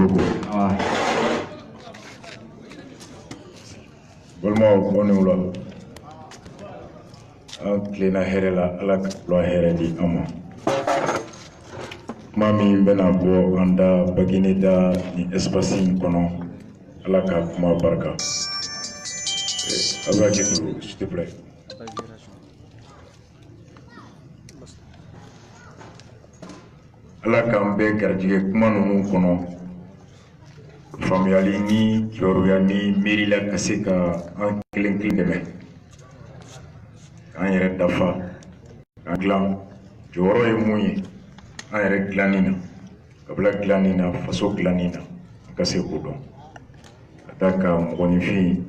beaucoup. Vraiment, on est là. Un client herela, à la loi heredi ama. Mami benabo anda bagineda ni espace kono, à la cap ma barka. Avec vous, s'il te plaît. Ala k'an bɛɛ garijɛgɛ kuma ninnu kɔnɔ faamuyali ni kibaruya ni miirila ka se ka an kelen kelen dɛmɛ k'an yɛrɛ dafa k'an dilan jɔyɔrɔ ye mun ye an yɛrɛ dilanni na kabila dilanni na faso dilanni na an ka se k'o dɔn ka taa ka mɔgɔninfin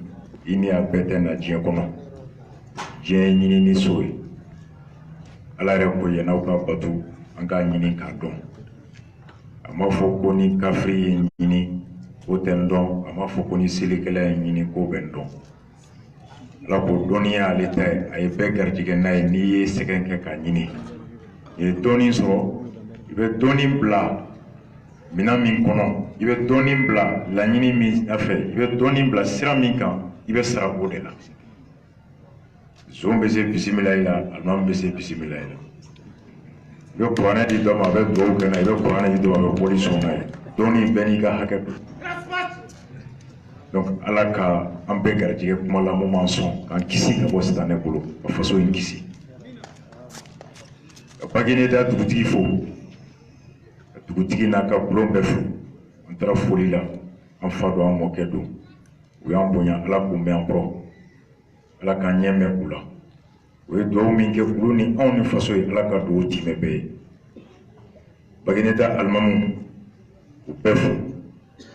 i ni a bɛɛ tɛ na diɲɛ kɔnɔ diɲɛ ye ɲinini so ye ala yɛrɛ ko ye n'aw ka bato an k'a ɲini k'a dɔn a m'a fɔ ko ni kafiri ye ɲini o tɛ n dɔn a m'a fɔ ko ni selikɛla ye ɲini k'o bɛ n dɔn ala ko dɔnniya ale ta ye a ye bɛɛ garijɛgɛ n'a ye n'i ye sɛgɛn kɛ k'a ɲini i ye dɔnni sɔrɔ i bɛ dɔnni bila minɛn min kɔnɔ i bɛ dɔnni bila laɲini min fɛ i bɛ dɔnni bila sira min kan i bɛ sara o de la zon bɛ se bisimilayi la alimami bɛ se bisimilayi la i bɛ kuranɛ di dɔ ma a bɛ dugawu kɛ n'a ye i bɛ kuranɛ di dɔ ma a bɛ bɔli sɔn n'a ye dɔnni bɛɛ n'i ka hakɛ don donc ala ka an bɛɛ garijɛgɛ kuma la mun b'an sɔn k'an kisi ka bɔ sitanɛ bolo ka faso in kisi ka Bagineda dugutigi fo ka dugutigi n'a ka bulon bɛɛ fo an taara foli la an fa don an mɔkɛ don u y'an bonya ala k'u mɛn an kɔrɔ ala k'an ɲɛ mɛn u la o ye dugawu min kɛ olu ni anw ni faso ye ala ka dugawu timɛ bɛɛ ye Bagineda alimamu u bɛɛ fo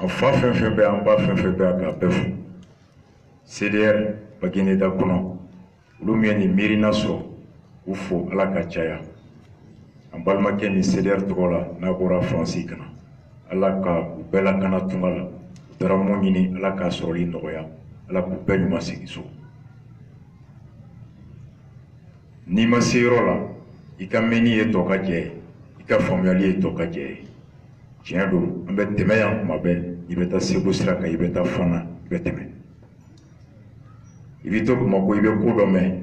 an fa fɛn fɛn bɛ an ba fɛn fɛn bɛ k'a bɛɛ fo CDR Bagineda kɔnɔ olu min ye nin miirina sɔrɔ u fo ala ka caya an balimakɛ ni CDR tɔgɔ la n'a bɔra Faransi kana ala ka u bɛɛ lakana tunga la u taara mun ɲini ala k'a sɔrɔli nɔgɔya ala k'u bɛɛ ɲuman segin so n'i ma se yɔrɔ la i ka mɛnni ye tɔ ka jɛ ye i ka faamuyali ye tɔ ka jɛ ye tiɲɛ don an bɛ tɛmɛ yan kuma bɛɛ i bɛ taa Segu sira kan i bɛ taa Fana i bɛ tɛmɛ i bɛ to Bamako i bɛ ko dɔ mɛn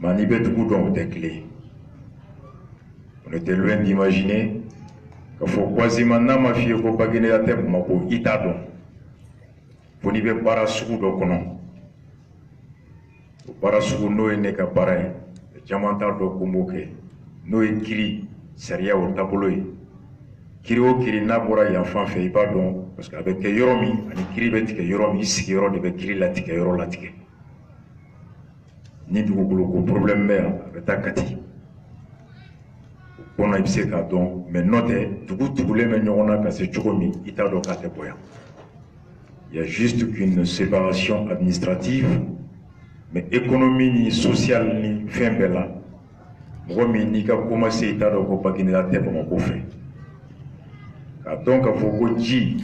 nka n'i bɛ dugu dɔn o tɛ kelen ye on était loin d'imaginer k'a fɔ quasiment n'a ma f'i ye ko Bagineda tɛ Bamako i t'a dɔn fo n'i bɛ baara sugu dɔ kɔnɔ o baara sugu n'o ye ne ka baara ye caman t'a dɔn ko n b'o kɛ n'o ye kiiri sariya o taabolo ye kiiri o kiiri n'a bɔra yan fan fɛ i b'a dɔn parce que a bɛ kɛ yɔrɔ min ani kiiri bɛ tigɛ yɔrɔ min i sigiyɔrɔ de bɛ kiiri latigɛ yɔrɔ latigɛ ni dugukolo ko problème bɛ yan a bɛ taa Kati o kɔnɔ i bɛ se k'a dɔn mais n'o tɛ dugu tugulen bɛ ɲɔgɔn na ka se cogo min i t'a dɔn k'a tɛ bɔ yan il y a juste qu'une séparation administrative mais économie ni sociale ni fɛn bɛɛ la mɔgɔ min n'i ka ko ma se i t'a dɔn ko Bagineda tɛ Bamako fɛ k'a dɔn k'a fɔ ko ji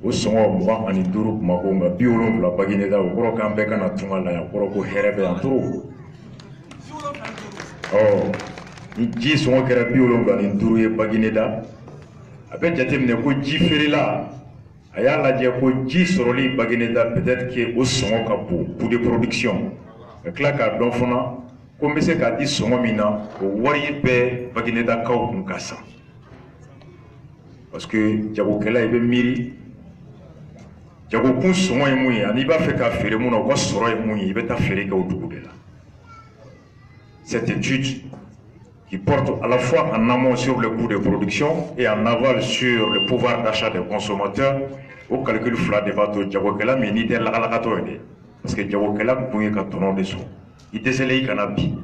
o sɔngɔ 25 Bamako nka 70 Bagineda o kɔrɔ k'an bɛɛ kana tunga la yan o kɔrɔ ko hɛrɛ bɛ yan trop ni ji sɔngɔ kɛra 75 ye Bagineda a bɛ jateminɛ ko ji feerela a y'a lajɛ ko ji sɔrɔli Bagineda peut-être que o sɔngɔ ka bon coût de production ka tila k'a dɔn fana ko n bɛ se k'a di sɔngɔ min na o wari bɛɛ Baginedakaw kun ka san parce que jagokɛla i bɛ miiri jagokun sɔngɔ ye mun ye ani i b'a fɛ k'a feere mun na o ka sɔrɔ ye mun ye i bɛ taa feere kɛ o dugu de la cette étude qui porte à la fois en amont sur le coût de production et en aval sur le pouvoir d'achat des consommateurs o calcul fila de b'a to jagokɛla min n'i tɛ lakalakatɔ ye dɛ parce que jagokɛla kun ye ka tɔnɔ de sɔrɔ i dɛsɛlen i kana bi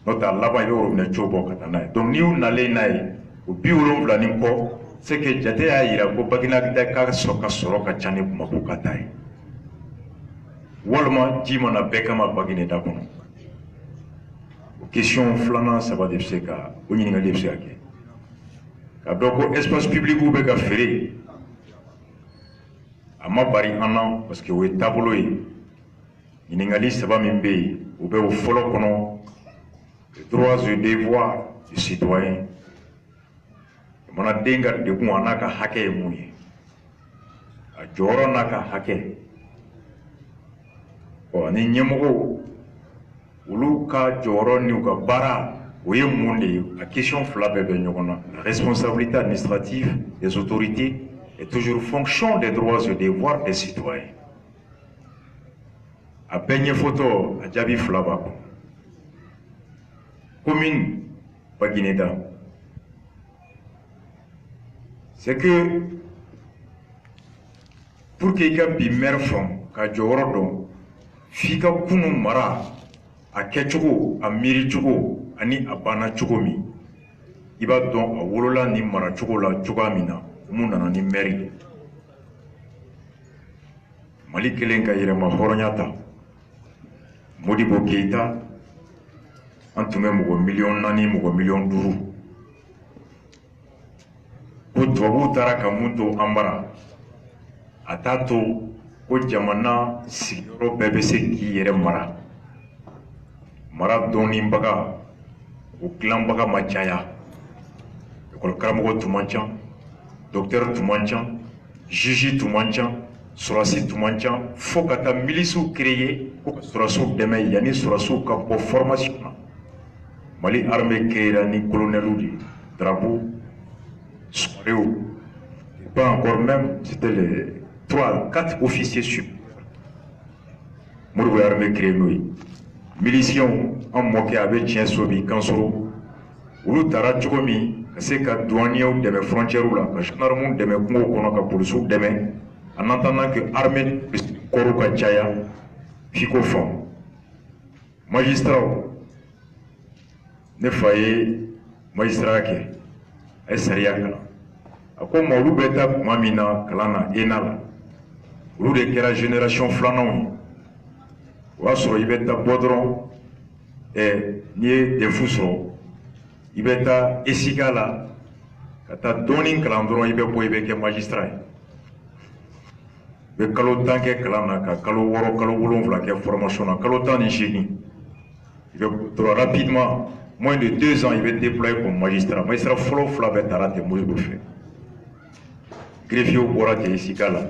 n'o tɛ a laban i bɛ robinet bɔ ka taa n'a ye donc n'i y'u nalen n'a ye o 70 ni kɔ c'est que jate y'a yira ko Bagineda ka sɔrɔ ka ca ni Bamako ka ta ye walima ji mana bɛɛ kama Bagineda kɔnɔ o question filanan saba de bɛ se ka o ɲininkali de bɛ se ka kɛ ka dɔn ko espace public bɛ ka feere a ma bari an na parce que o ye taabolo ye ɲininkali saba min bɛ yen o bɛ o fɔlɔ kɔnɔ les droits et devoirs du citoyen mana denga degun a n'a ka hakɛ ye mun ye a jɔyɔrɔ n'a ka hakɛ ani ɲɛmɔgɔw olu ka jɔyɔrɔ ni u ka baara o ye mun de ye a question fila bɛɛ bɛ ɲɔgɔn na la responsabilité administrative des autorités est toujours fonction des droits et devoirs des citoyens a bɛɛ ɲɛfɔtɔ a jaabi fila b'a kɔnɔ commune Baguineda c'est que pour que i ka bi maire faamu ka jɔyɔrɔ dɔn f'i ka kunu mara a kɛcogo a miiricogo ani a banna cogo min i b'a dɔn a wolola ni maracogo la cogoya min na mun nana ni maire ye Mali kelen ka yɛrɛma hɔrɔnya ta Modibo Keita an tun bɛ mɔgɔ 4 mɔgɔ 5 ko tubabuw taara ka mun to an bara a t'a to ko jamana sigiyɔrɔ bɛɛ bɛ se k'i yɛrɛ mara mara dɔnnibaga o dilanbaga ma caya ekɔli karamɔgɔ tun man ca docteur tun man ca juge tun man ca sɔrɔdasi tun man ca fo ka taa milisiw créer ko ka sɔrɔdasiw dɛmɛ yanni sɔrɔdasiw ka bɔ formation na Mali armée créera ni colonels de drapeau soireaux pas encore même c'était les 3-4 officiers supérieurs Modibo armée créé n'o ye miliciens an mɔkɛ a bɛ tiɲɛ so bi kansoro olu taara cogo min ka se ka douaniers dɛmɛ frontières la ka gendarmes dɛmɛ kungo kɔnɔ ka policiers dɛmɛ en attendant que armée kɔrɔw ka caya f'i ko faamu magistrats ne fa ye magistrat kɛ a ye sariya kalan a ko ma olu bɛ taa tuma min na kalan na ENA la olu de kɛra génération filananw ye o y'a sɔrɔ i bɛ taa bɔ dɔrɔn n'i ye defu sɔrɔ i bɛ taa ESICA la ka taa dɔɔni kalan dɔrɔn i bɛ bɔ i bɛ kɛ magistrat ye i bɛ kalo 10 kɛ kalan na ka kalo 6 kalo 7 kɛ formation na kalo 18 i bɛ dɔrɔn rapidement moins de 2 ans i bɛ déployer comme magistrat fɔlɔ fila bɛɛ taara ten Modibo fɛ greffier bɔra ten ESICA la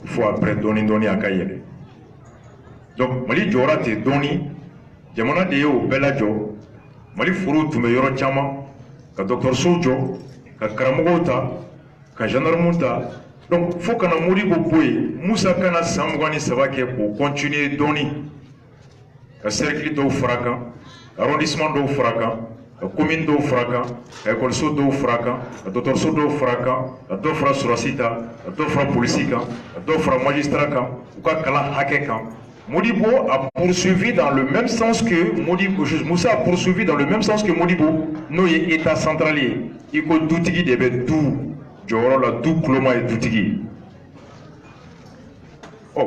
fo après dɔɔni a ka yɛlɛ donc Mali jɔra ten dɔɔni jamana de ye o bɛɛ lajɔ Mali forow tun bɛ yɔrɔ caman ka dɔgɔtɔrɔsow jɔ ka karamɔgɔw ta ka gendarmew ta donc fo kana Modibo bɔ yen Musa kana san 23 kɛ k'o continuer dɔɔni ka cercle dɔw fara kan ka arrondissement dɔw fara kan ka commune dɔw fara kan ka école-so dɔw fara kan ka dɔgɔtɔrɔso dɔw fara kan ka dɔ fara sɔrɔdasi kan ka dɔ fara polisi kan ka dɔ fara magistrat kan u ka kalan hakɛ kan Modibo a poursuivi dans le même sens que Moussa a poursuivi dans le même sens que Modibo n'o ye état central ye i ko dutigi de bɛ du jɔyɔrɔ la du kuloma ye dutigi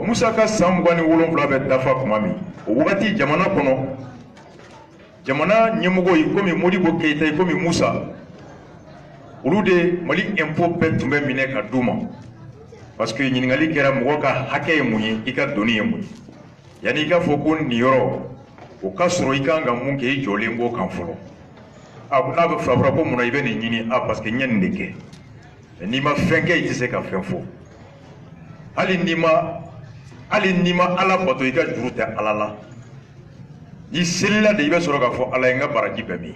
Musa ka san 27 bɛ dafa tuma min o wagati jamana kɔnɔ jamana ɲɛmɔgɔ yi komi Modibo Keita yi komi Musa olu de Mali impôt bɛɛ tun bɛ minɛ ka d'u ma parce que ɲininkali kɛra mɔgɔ ka hakɛ ye mun ye i ka doni ye mun ye yanni i ka fɔ ko nin yɔrɔ o ka sɔrɔ i kan ka mun kɛ i jɔlen b'o kan fɔlɔ n'a bɛ fara ko mun na i bɛ nin ɲini parce que n ye nin de kɛ n'i ma fɛn kɛ i tɛ se ka fɛn fɔ hali n'i ma Ala bato i ka juru tɛ Ala la i selila de i bɛ sɔrɔ k'a fɔ Ala ye n ka baraji bɛɛ min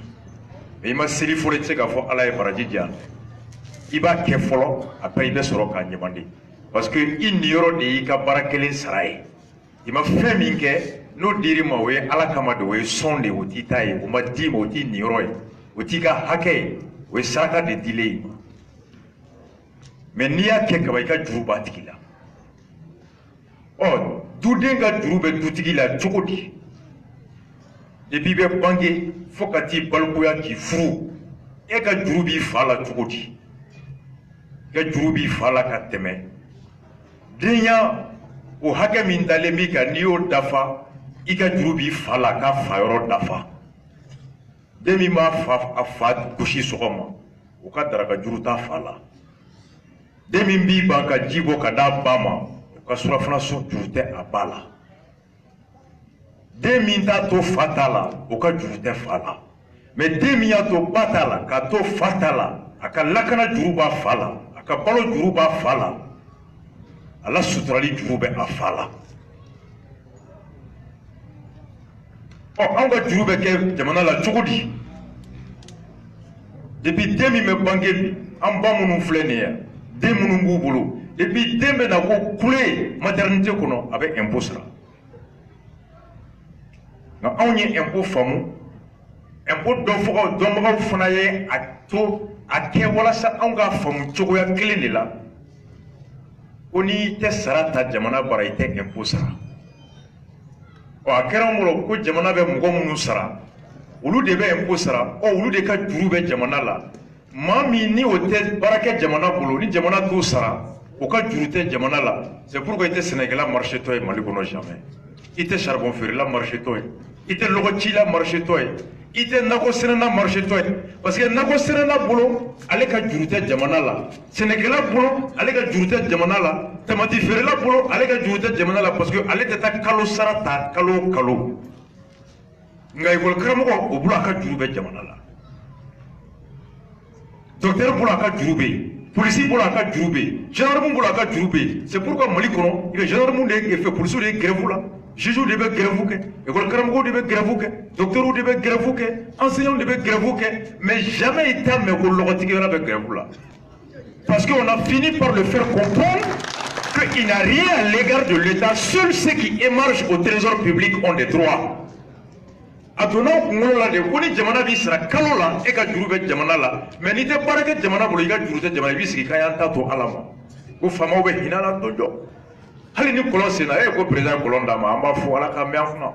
mais i ma seli fɔlɔ i tɛ se k'a fɔ Ala ye baraji di yan i b'a kɛ fɔlɔ après i bɛ sɔrɔ k'a ɲɛmandi parce que i niyɔrɔ de y'i ka baara kelen sara ye i ma fɛn min kɛ n'o dir'i ma o ye Ala kama de o ye sɔn de o t'i ta ye o ma d'i ma o t'i niyɔrɔ ye o t'i ka hakɛ ye o ye saraka de dilen ye mais n'i y'a kɛ kaban i ka juru b'a tigi la duden ka juru bɛ dutigi la cogo di depuis i bɛ bange fo ka t'i balikuya k'i furu e ka juru b'i fa la cogo di i ka juru b'i fa la ka tɛmɛ denya o hakɛ min dalen b'i kan n'i y'o dafa i ka juru b'i fa la k'a fa yɔrɔ dafa den min b'a a fa gosi sɔgɔma o ka daraka juru t'a fa la den min b'i ban ka ji bɔ ka d'a ba ma o ka surafana so juru tɛ a ba la den min t'a to fa t'a la o ka juru tɛ fa la mais demiyato batala kato fatala akalakana juruba fala akabalo juruba fala ala sutrali jurube afala anga jurube ke jamana la chugudi depuis demi me bangeli amba munu flenia demunu ngubulu depuis dembe na ko coulé maternité kono avec impôt sera na onye impôt famu impôt do fo do ma fana ye ato ake wala sa anga famu chogo ya clé la oni te sarata jamana bara ite impôt sera o akera mulo ko jamana be mugo munu sara ulu de be impôt sara o ulu de ka juru be jamana la mami ni o te baraka jamana bolo ni jamana to sara o ka juru te jamana la c'est pourquoi ite sénégalais marché to e mali kono jamais ite charbon fer la marché to e ite logo ci la marché to e ite nako serena marché to e parce que nako serena bolo ale ka juru te jamana la sénégalais bolo ale ka juru te jamana la tamati fer la bolo ale ka juru te jamana la parce que ale te ta kalo sarata kalo nga école karamogo o bula ka juru be jamana la docteur bula ka juru be police bula ka juru be gendarme bula ka juru be c'est pourquoi mali kono il gendarme de fait police de grève la juge de be grève ke école karamogo de be grève ke docteur de be grève ke enseignant de be grève ke mais jamais état mais ko logotigi na be grève la parce qu'on a fini par le faire comprendre qu'il n'a rien à l'égard de l'état, seuls ceux qui émargent au trésor public ont des droits. Adona ngolo la de koni jamana bi sira kalo la e ka juru be jamana la mais ni te baraka jamana bolo iga juru te jamana bi sigi kaya ta to alama ko fama be hinala dojo hali ni kolon sena e ko président kolon da ma amba fo ala ka me afna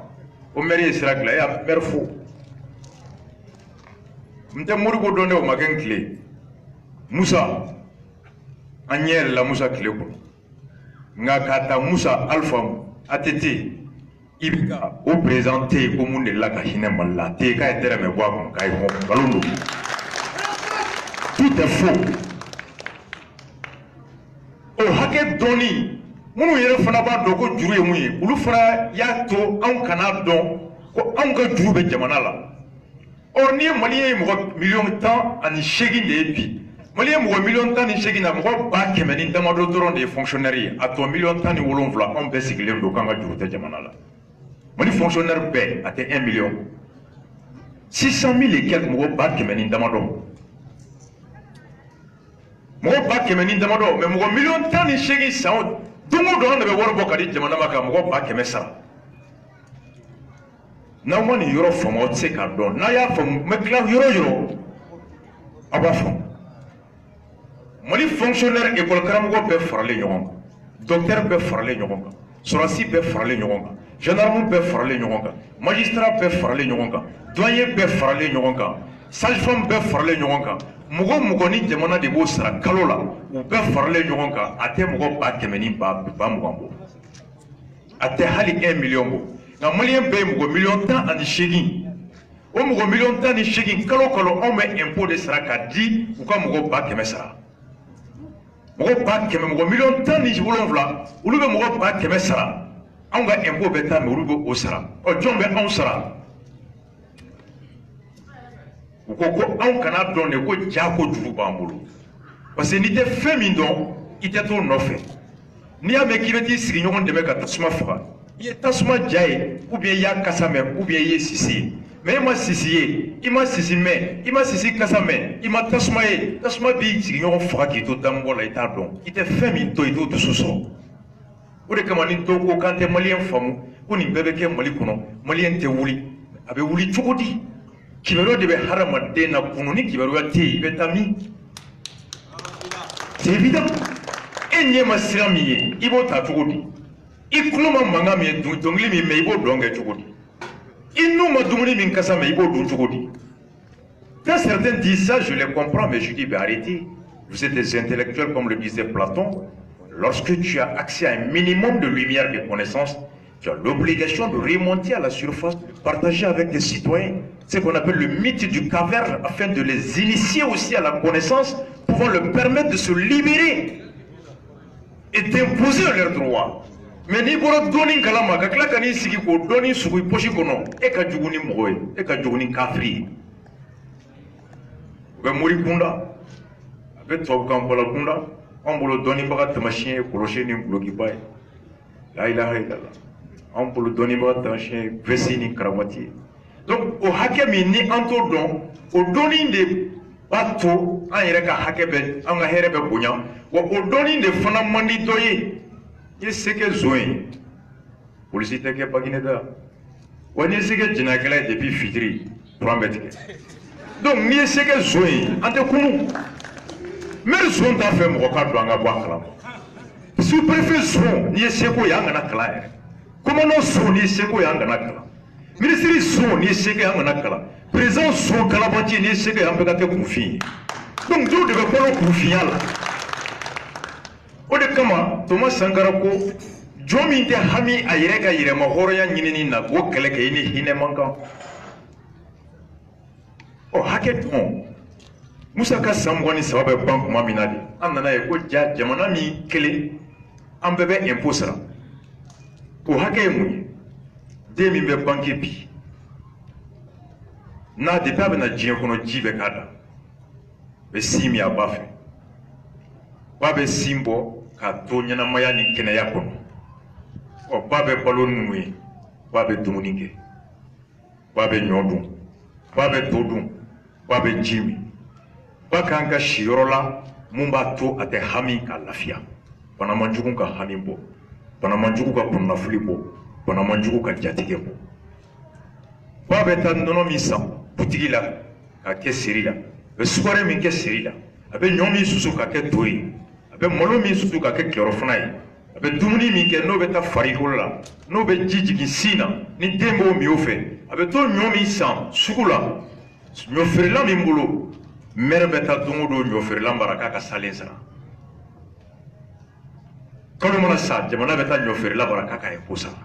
o meri sira gla ya merfo mte mori ko donde o magen clé Musa anyel la Musa clé ko nga kata Musa alpha atete ibika o présenté comme on est là kahine malla te ka etere me bwa kon kai mo kalundu tout est faux o hake doni munu yere fana ba do ko juru ye muye ulu fara ya to an kana don ko an ga juru be jamana la or ni malien mo million temps ani shegi de bi malien mo million temps ni shegi na mo ba kemeni ndamado doron des fonctionnaires a to million temps ni wolonvla on be sigile do kanga juru te jamana la Mon fonctionnaire paie à 1 million. 600 000 et quelques mots bat qui mènent d'amado. Mots bat qui mènent d'amado, mais mon million de temps, il chérit ça. Tout le monde ne veut voir Bokadi, je m'en ai mots bat qui mènent ça. N'a pas ni euro from out c'est cardon. N'a ya from me clave euro. Abafon. Mon fonctionnaire et pour le cramogo peut faire les gens. Docteur peut faire les gens. Sorasi peut faire les gens. Gendarme peut faire les gens. Magistrat peut faire les gens. Doyen peut faire les gens. Sage-femme peut faire les gens. Mugo mugoni demanda de beau sera kalola ou peut faire les gens. Ate mugo ba kemeni ba mugambo. Ate hali 1 million bo. Na malien be mugo million temps en chegi. O mugo million temps ni chegi kalo on met impôt de sera ka di ou ka mugo ba kemesara. Mugo ba keme mugo million temps ni wolonvla ou le mugo ba kemesara. On va impôt bêta mais on au sera. O jombe on sera. Ou ko on kana donner ko jako juru bambulu. Parce que ni te féminin il te to no fait. Ni a me kibeti sigi nyon de me ka tasuma fra. Il est tasuma jaye ou bien ya kasame ou bien ye sisi. Mais moi sisi il m'a sisi mais il m'a sisi kasame il m'a tasuma bi sigi nyon fra ki to dambo la ita don. Il te féminin to ito to soso. O de kama ni to ko kante malien famu ko ni bebe ke mali kono malien te wuli abe wuli chukudi kibero de be harama de na kunu ni kibero ya te betami c'est évident enye masira miye ibo ta chukudi ikuluma manga mi dongli mi me ibo donge chukudi inu madumuni min kasa me ibo dun chukudi. Quand certains disent ça je les comprends mais je dis ben arrêtez, vous êtes des intellectuels comme le disait Platon. Lorsque tu as accès à un minimum de lumière de connaissances, tu as l'obligation de remonter à la surface, de partager avec les citoyens ce qu'on appelle le mythe du caverne, afin de les initier aussi à la connaissance, pouvant leur permettre de se libérer et d'imposer leurs droits. Mais ni bolo doni kalama kakla kani sigi ko doni sugui pochi kono e ka juguni moy e ka juguni kafri bɛ mori kunda a bɛ tubabukan fɔla kunda anw bolo dɔnnibaga tamasiyɛn ye kɔlɔsi ni gulokiba ye la ilaha illallah anw bolo dɔnnibaga tamasiyɛn ye vɛsi ni karamati ye donc o hakɛ min ni an t'o dɔn o dɔnni de b'a to an yɛrɛ ka hakɛ bɛ an ka hɛrɛ bɛ bonya wa o dɔnni de fana man di dɔ ye i ye se kɛ zon ye polisi tɛ kɛ bagineda wa n'i ye se kɛ jɛnɛkɛla ye depuis fitiri kuran bɛ tigɛ donc n'i ye se kɛ zon ye an tɛ kunu maire zon t'a fɛ mɔgɔ ka don an ka bɔ a kalama sous-préfet zon n'i ye seko ye an kana kalan yɛrɛ commandant zon n'i ye seko ye an kana kalan ministre zon n'i ye seko ye an kana kalan président zon kalabanci n'i ye seko ye an bɛɛ ka kɛ kunfin ye donc dɔw de bɛ balo kunfinya la o de kama Thomas Sankara ko jɔn min tɛ hami a yɛrɛ ka yɛrɛma hɔrɔnya ɲinini na k'o kɛlɛ kɛ i ni hinɛ man kan ɔ hakɛ dɔn Musa ka san 23 bɛ ban kuma min na de an nana ye ko ja jamana min kelen an bɛɛ bɛ impôt sara o hakɛ ye mun ye den min bɛ banque bi n'a depuis a bɛna diɲɛ kɔnɔ ji bɛ k'a da bɛ sin min a ba fɛ ba bɛ sin bɔ k'a to ɲɛnamaya ni kɛnɛya kɔnɔ ɔ ba bɛ balo ninnu ye ba bɛ dumuni kɛ ba bɛ ɲɔ dun ba bɛ to dun ba bɛ ji min ba kan ka si yɔrɔ la mun b'a to a tɛ hami ka lafiya bana manjugu ka hami bɔ bana manjugu ka kunnafili bɔ bana manjugu ka jatigɛ bɔ ba bɛ taa nɔnɔ min san butigi la k'a kɛ seri la a bɛ sukaro min kɛ seri la a bɛ ɲɔ min susu k'a kɛ to ye a bɛ malo min susu k'a kɛ kɛlɛrɔfana ye a bɛ dumuni min kɛ n'o bɛ taa farikolo la n'o bɛ ji jigin sin na ni den b'o min o fɛ a bɛ to ɲɔ min san sugu la ɲɔfeerela min bolo maire bɛ taa don o don ɲɔfeerela mara k'a ka salen sara kalo mana sa jamana bɛ taa ɲɔfeerela mara k'a ka impôt sara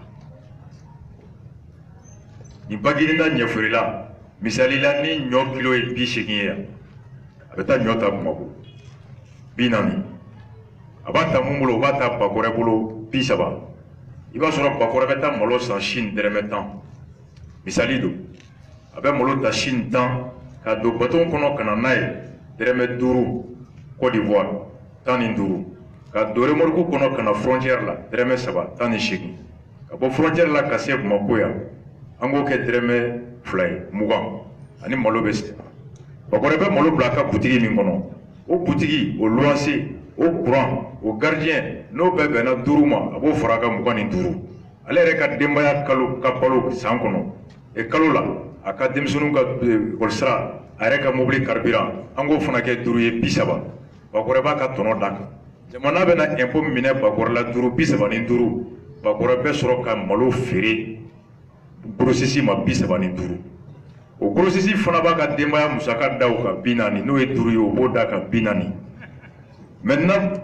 ni Bagineda ɲɛfeerela misali la ni ɲɔ kilo ye 80 ye yan a bɛ taa ɲɔ ta Bamakɔ 40 a b'a ta mun bolo o b'a ta Bakɔrɛ bolo 30 i b'a sɔrɔ Bakɔrɛ bɛ taa malo san Chine dɛrɛmɛ 10 misali don a bɛ malo ta Chine 10 ka don bateau kɔnɔ ka na n'a ye dɛrɛmɛ 5 Côte d'Ivoire 15 ka don remorque kɔnɔ ka na frontière la dɛrɛmɛ 3 18 ka bɔ frontière la ka se Bamakɔ yan an k'o kɛ dɛrɛmɛ 2 ye 20 ani malo bɛ se Bakɔrɛ bɛ malo bila a ka butigi min kɔnɔ o butigi o luwanse o courant o gardien n'o bɛɛ bɛnna 5 ma a b'o fara a ka 25 ale yɛrɛ ka denbaya kalo ka balo san kɔnɔ kalo la a ka denmisɛnninw ka école sara a yɛrɛ ka mobili carburant an k'o fana kɛ 5 ye 30 Bakɔrɛ b'a ka tɔnɔ d'a kan jamana bɛna impôt minɛ Bakɔrɛ la 35 Bakɔrɛ bɛ sɔrɔ ka malo feere grossiste ma 35 o grossiste fana b'a ka denbaya musaka da o kan 40 n'o ye 5 ye o b'o da kan 40 maintenant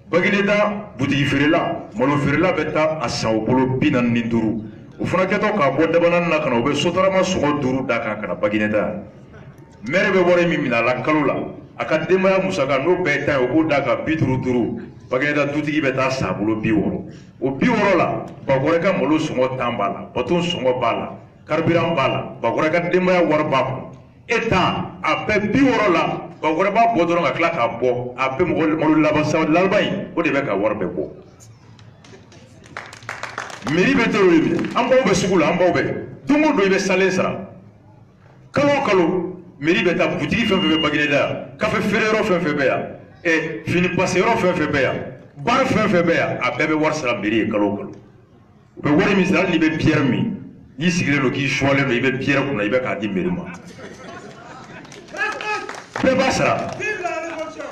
Bagineda butigi feerela malo feerela bɛ taa a san o bolo 45 o fana kɛtɔ k'a bɔ dabanan na ka na o bɛ sotarama sɔgɔ 5 da kan ka na Bagineda maire bɛ wari min minɛ a la kalo la a ka denbaya musaka n'o bɛɛ ta ye o b'o da kan 55 Bagineda dutigi bɛ taa san bolo 60 o 60 la Bakɔrɛ ka malo sɔngɔ 10 b'a la bateau sɔngɔ b'a la carburant b'a la Bakɔrɛ ka denbaya wari b'a kun e ta a bɛɛ 60 la Bakɔrɛ b'a bɔ dɔrɔn ka tila k'a bɔ a bɛɛ mɔgɔ malo laban in o de bɛ ka wari bɛɛ bɔ mairie bɛ tɛ o ye minɛ an baw bɛ sugu la an baw bɛ don o don i bɛ salen sara kalo o kalo mairie bɛ taa butigi fɛn fɛn bɛ Bagineda yan kafe feere yɔrɔ fɛn fɛn bɛ yan fini passe yɔrɔ fɛn fɛn bɛ yan baara fɛn fɛn bɛ yan a bɛɛ bɛ wari sara mairie ye kalo o kalo u bɛ wari min sara hali n'i bɛ bière min n'i sigilen don k'i suwalen don i bɛ bière kunna i bɛ k'a di mairie ma bɛɛ b'a sara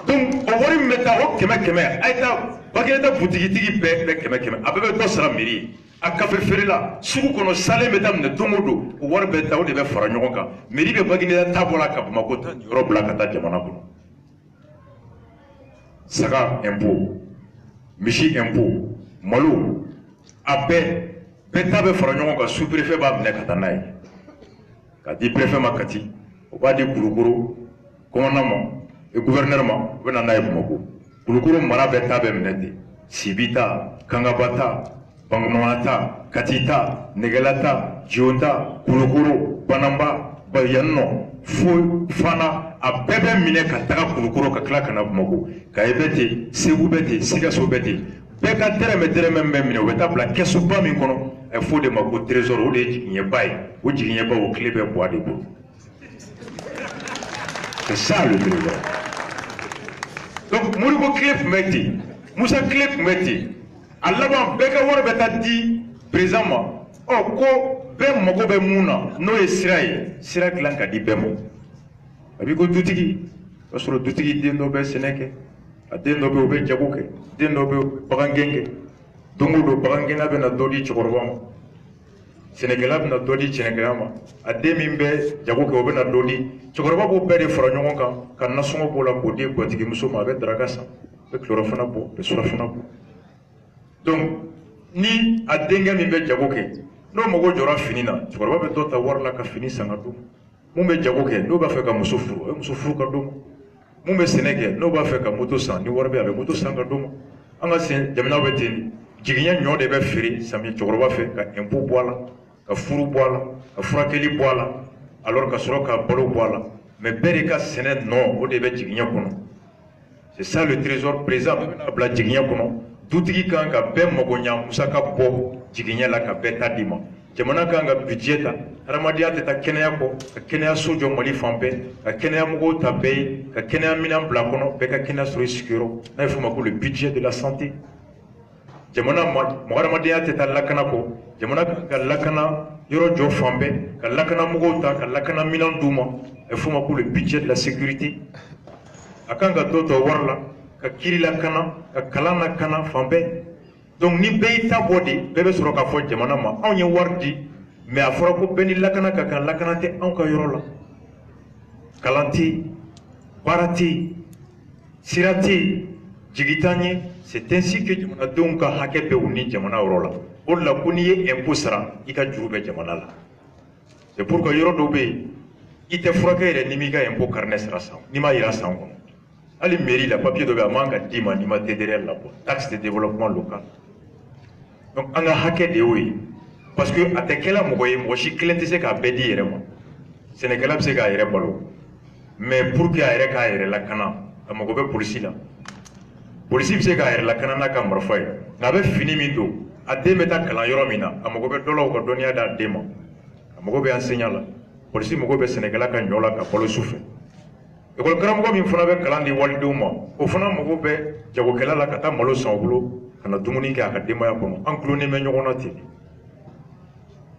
donc o wari min bɛ taa o 100 a ye taa Bagineda butigitigi bɛɛ 100 a bɛɛ bɛ dɔ sara mairie ye a kafe feerela sugu kɔnɔ salen bɛ daminɛ don o don o wari bɛ taa o de bɛ fara ɲɔgɔn kan mairie bɛ Bagineda ta bɔra ka Bamakɔ ta nin yɔrɔ bila ka taa jamana kɔnɔ saga impôt misi impôt malo a bɛɛ ta bɛ fara ɲɔgɔn kan sous-préfet b'a minɛ ka taa n'a ye k'a di préfet ma Kati o b'a di Kulukoro commandant ma gouverneur ma u bɛ na n'a ye Bamakɔ Kulukoro mara bɛɛ ta bɛ minɛ ten Sibi ta Kangaba ta Bangunama ta Kati ta Negela ta Jion ta Kulukoro Banamba yan nɔ fo Fana a bɛɛ bɛ minɛ ka taga Kulukɔrɔ ka tila ka na Bamakɔ Kayi bɛ ten Segu bɛ ten Sikaso bɛ ten bɛɛ ka dɛrɛmɛ bɛ minɛ u bɛ taa bila kɛsuba min kɔnɔ a fɔ o de ma ko trésor o de ye jigiɲɛba ye o jigiɲɛba o tile bɛ Buwa de bolo c'est ça le trésor. Donc Modibo tile tun bɛ ten Musa tile tun bɛ ten a laban bɛɛ ka wari bɛ taa di président ma ko bɛɛ mago bɛ mun na n'o ye sira ye sira dilan ka di bɛɛ ma a b'i ko dutigi o b'a sɔrɔ dutigi den dɔ bɛ sɛnɛ kɛ a den dɔ bɛ o bɛ jago kɛ den dɔ bɛ bagangɛn kɛ don o don bagangɛnna bɛ na dɔ di cɛkɔrɔba ma sɛnɛkɛla bɛ na dɔ di sɛnɛkɛla ma a den min bɛ jago kɛ o bɛ na dɔ di cɛkɔrɔba b'o bɛɛ de fara ɲɔgɔn kan ka nasɔngɔ b'o la k'o di gatigi ma a bɛ daraka san a bɛ kilorafana bɔ a bɛ surafana bɔ donc ni a denkɛ min bɛ jago kɛ n'o mago jɔra fini na cɛkɔrɔba bɛ dɔ ta wari la ka fini san ka d'o ma mun bɛ jago kɛ n'o b'a fɛ ka muso furu a bɛ muso furu ka d'o ma mun bɛ sɛnɛ kɛ n'o b'a fɛ ka moto san ni wari bɛ a bɛ moto san ka d'o ma an ka jamana bɛ ten jigiɲɛ ɲɔ de bɛ feere samiyɛ cɛkɔrɔba fɛ ka impôt bɔ a la ka furu bɔ a la ka furakɛli bɔ a la alors ka sɔrɔ ka balo bɔ a la mais bɛɛ de ka sɛnɛ nɔ o de bɛ jigiɲɛ kɔnɔ c'est ça le trésor président bɛɛ bɛna bila jigiɲɛ kɔnɔ dutigi kan ka bɛɛ mago ɲa musaka bɔ jigiɲɛ la ka bɛɛ ta di ma jamana kan ka budget ta hadamadenya tɛ taa kɛnɛya kɔ ka kɛnɛyaso jɔ Mali fan bɛɛ ka kɛnɛyamɔgɔw ta bɛɛ ye ka kɛnɛya minɛn bila kɔnɔ bɛɛ ka kɛnɛya sɔrɔ i sigiyɔrɔ n'a ye f'o ma ko le budget de la santé jamana mɔgɔ hadamadenya tɛ taa lakana kɔ jamana kan ka lakana yɔrɔ jɔ fan bɛɛ ka lakanamɔgɔw ta ka lakana minɛn d'u ma a ye f'o ma ko le budget de la sécurité a kan ka dɔ ta wari la ka kiri lakana ka kalan lakana fan bɛɛ donc ni bɛɛ y'i ta bɔ de bɛɛ bɛ sɔrɔ k'a fɔ jamana ma anw ye wari di mais a fɔra ko bɛɛ ni lakana ka kan lakana tɛ anw ka yɔrɔ la kalan tɛ yen baara tɛ yen sira tɛ yen jigi t'an ye c'est ainsi que jamanadenw ka hakɛ bɛ u ni jamana yɔrɔ la o de la ko n'i ye impôt sara i ka juru bɛ jamana la c'est pourquoi yɔrɔ dɔw bɛ yen i tɛ furakɛ yɛrɛ n'i m'i ka impôt carnet sara san n'i m'a yira san kɔnɔ hali mairie la papier dɔ bɛ yen a man ka d'i ma n'i ma TDR labɔ taxe de développement local donc an ka hakɛ de y'o ye parce que a tɛ kɛla mɔgɔ ye mɔgɔ si kelen tɛ se k'a bɛɛ di yɛrɛ ma sɛnɛkɛla bɛ se k'a yɛrɛ balo mais pour que a yɛrɛ k'a yɛrɛ lakana a mago bɛ polisi la polisi bɛ se k'a yɛrɛ lakana n'a ka marifa ye nka a bɛ fini min don a den bɛ taa kalan yɔrɔ min na a mago bɛ dɔ la o ka dɔnniya d'a den ma a mago bɛ enseignant la polisi mago bɛ sɛnɛkɛla ka ɲɔ la ka balo su fɛ école karamɔgɔ min fana bɛ kalan di walidenw ma o fana mago bɛ jagokɛla la ka taa malo san o bolo ka na dumuni kɛ a ka denbaya kɔnɔ an tulonnen bɛ ɲɔgɔn na ten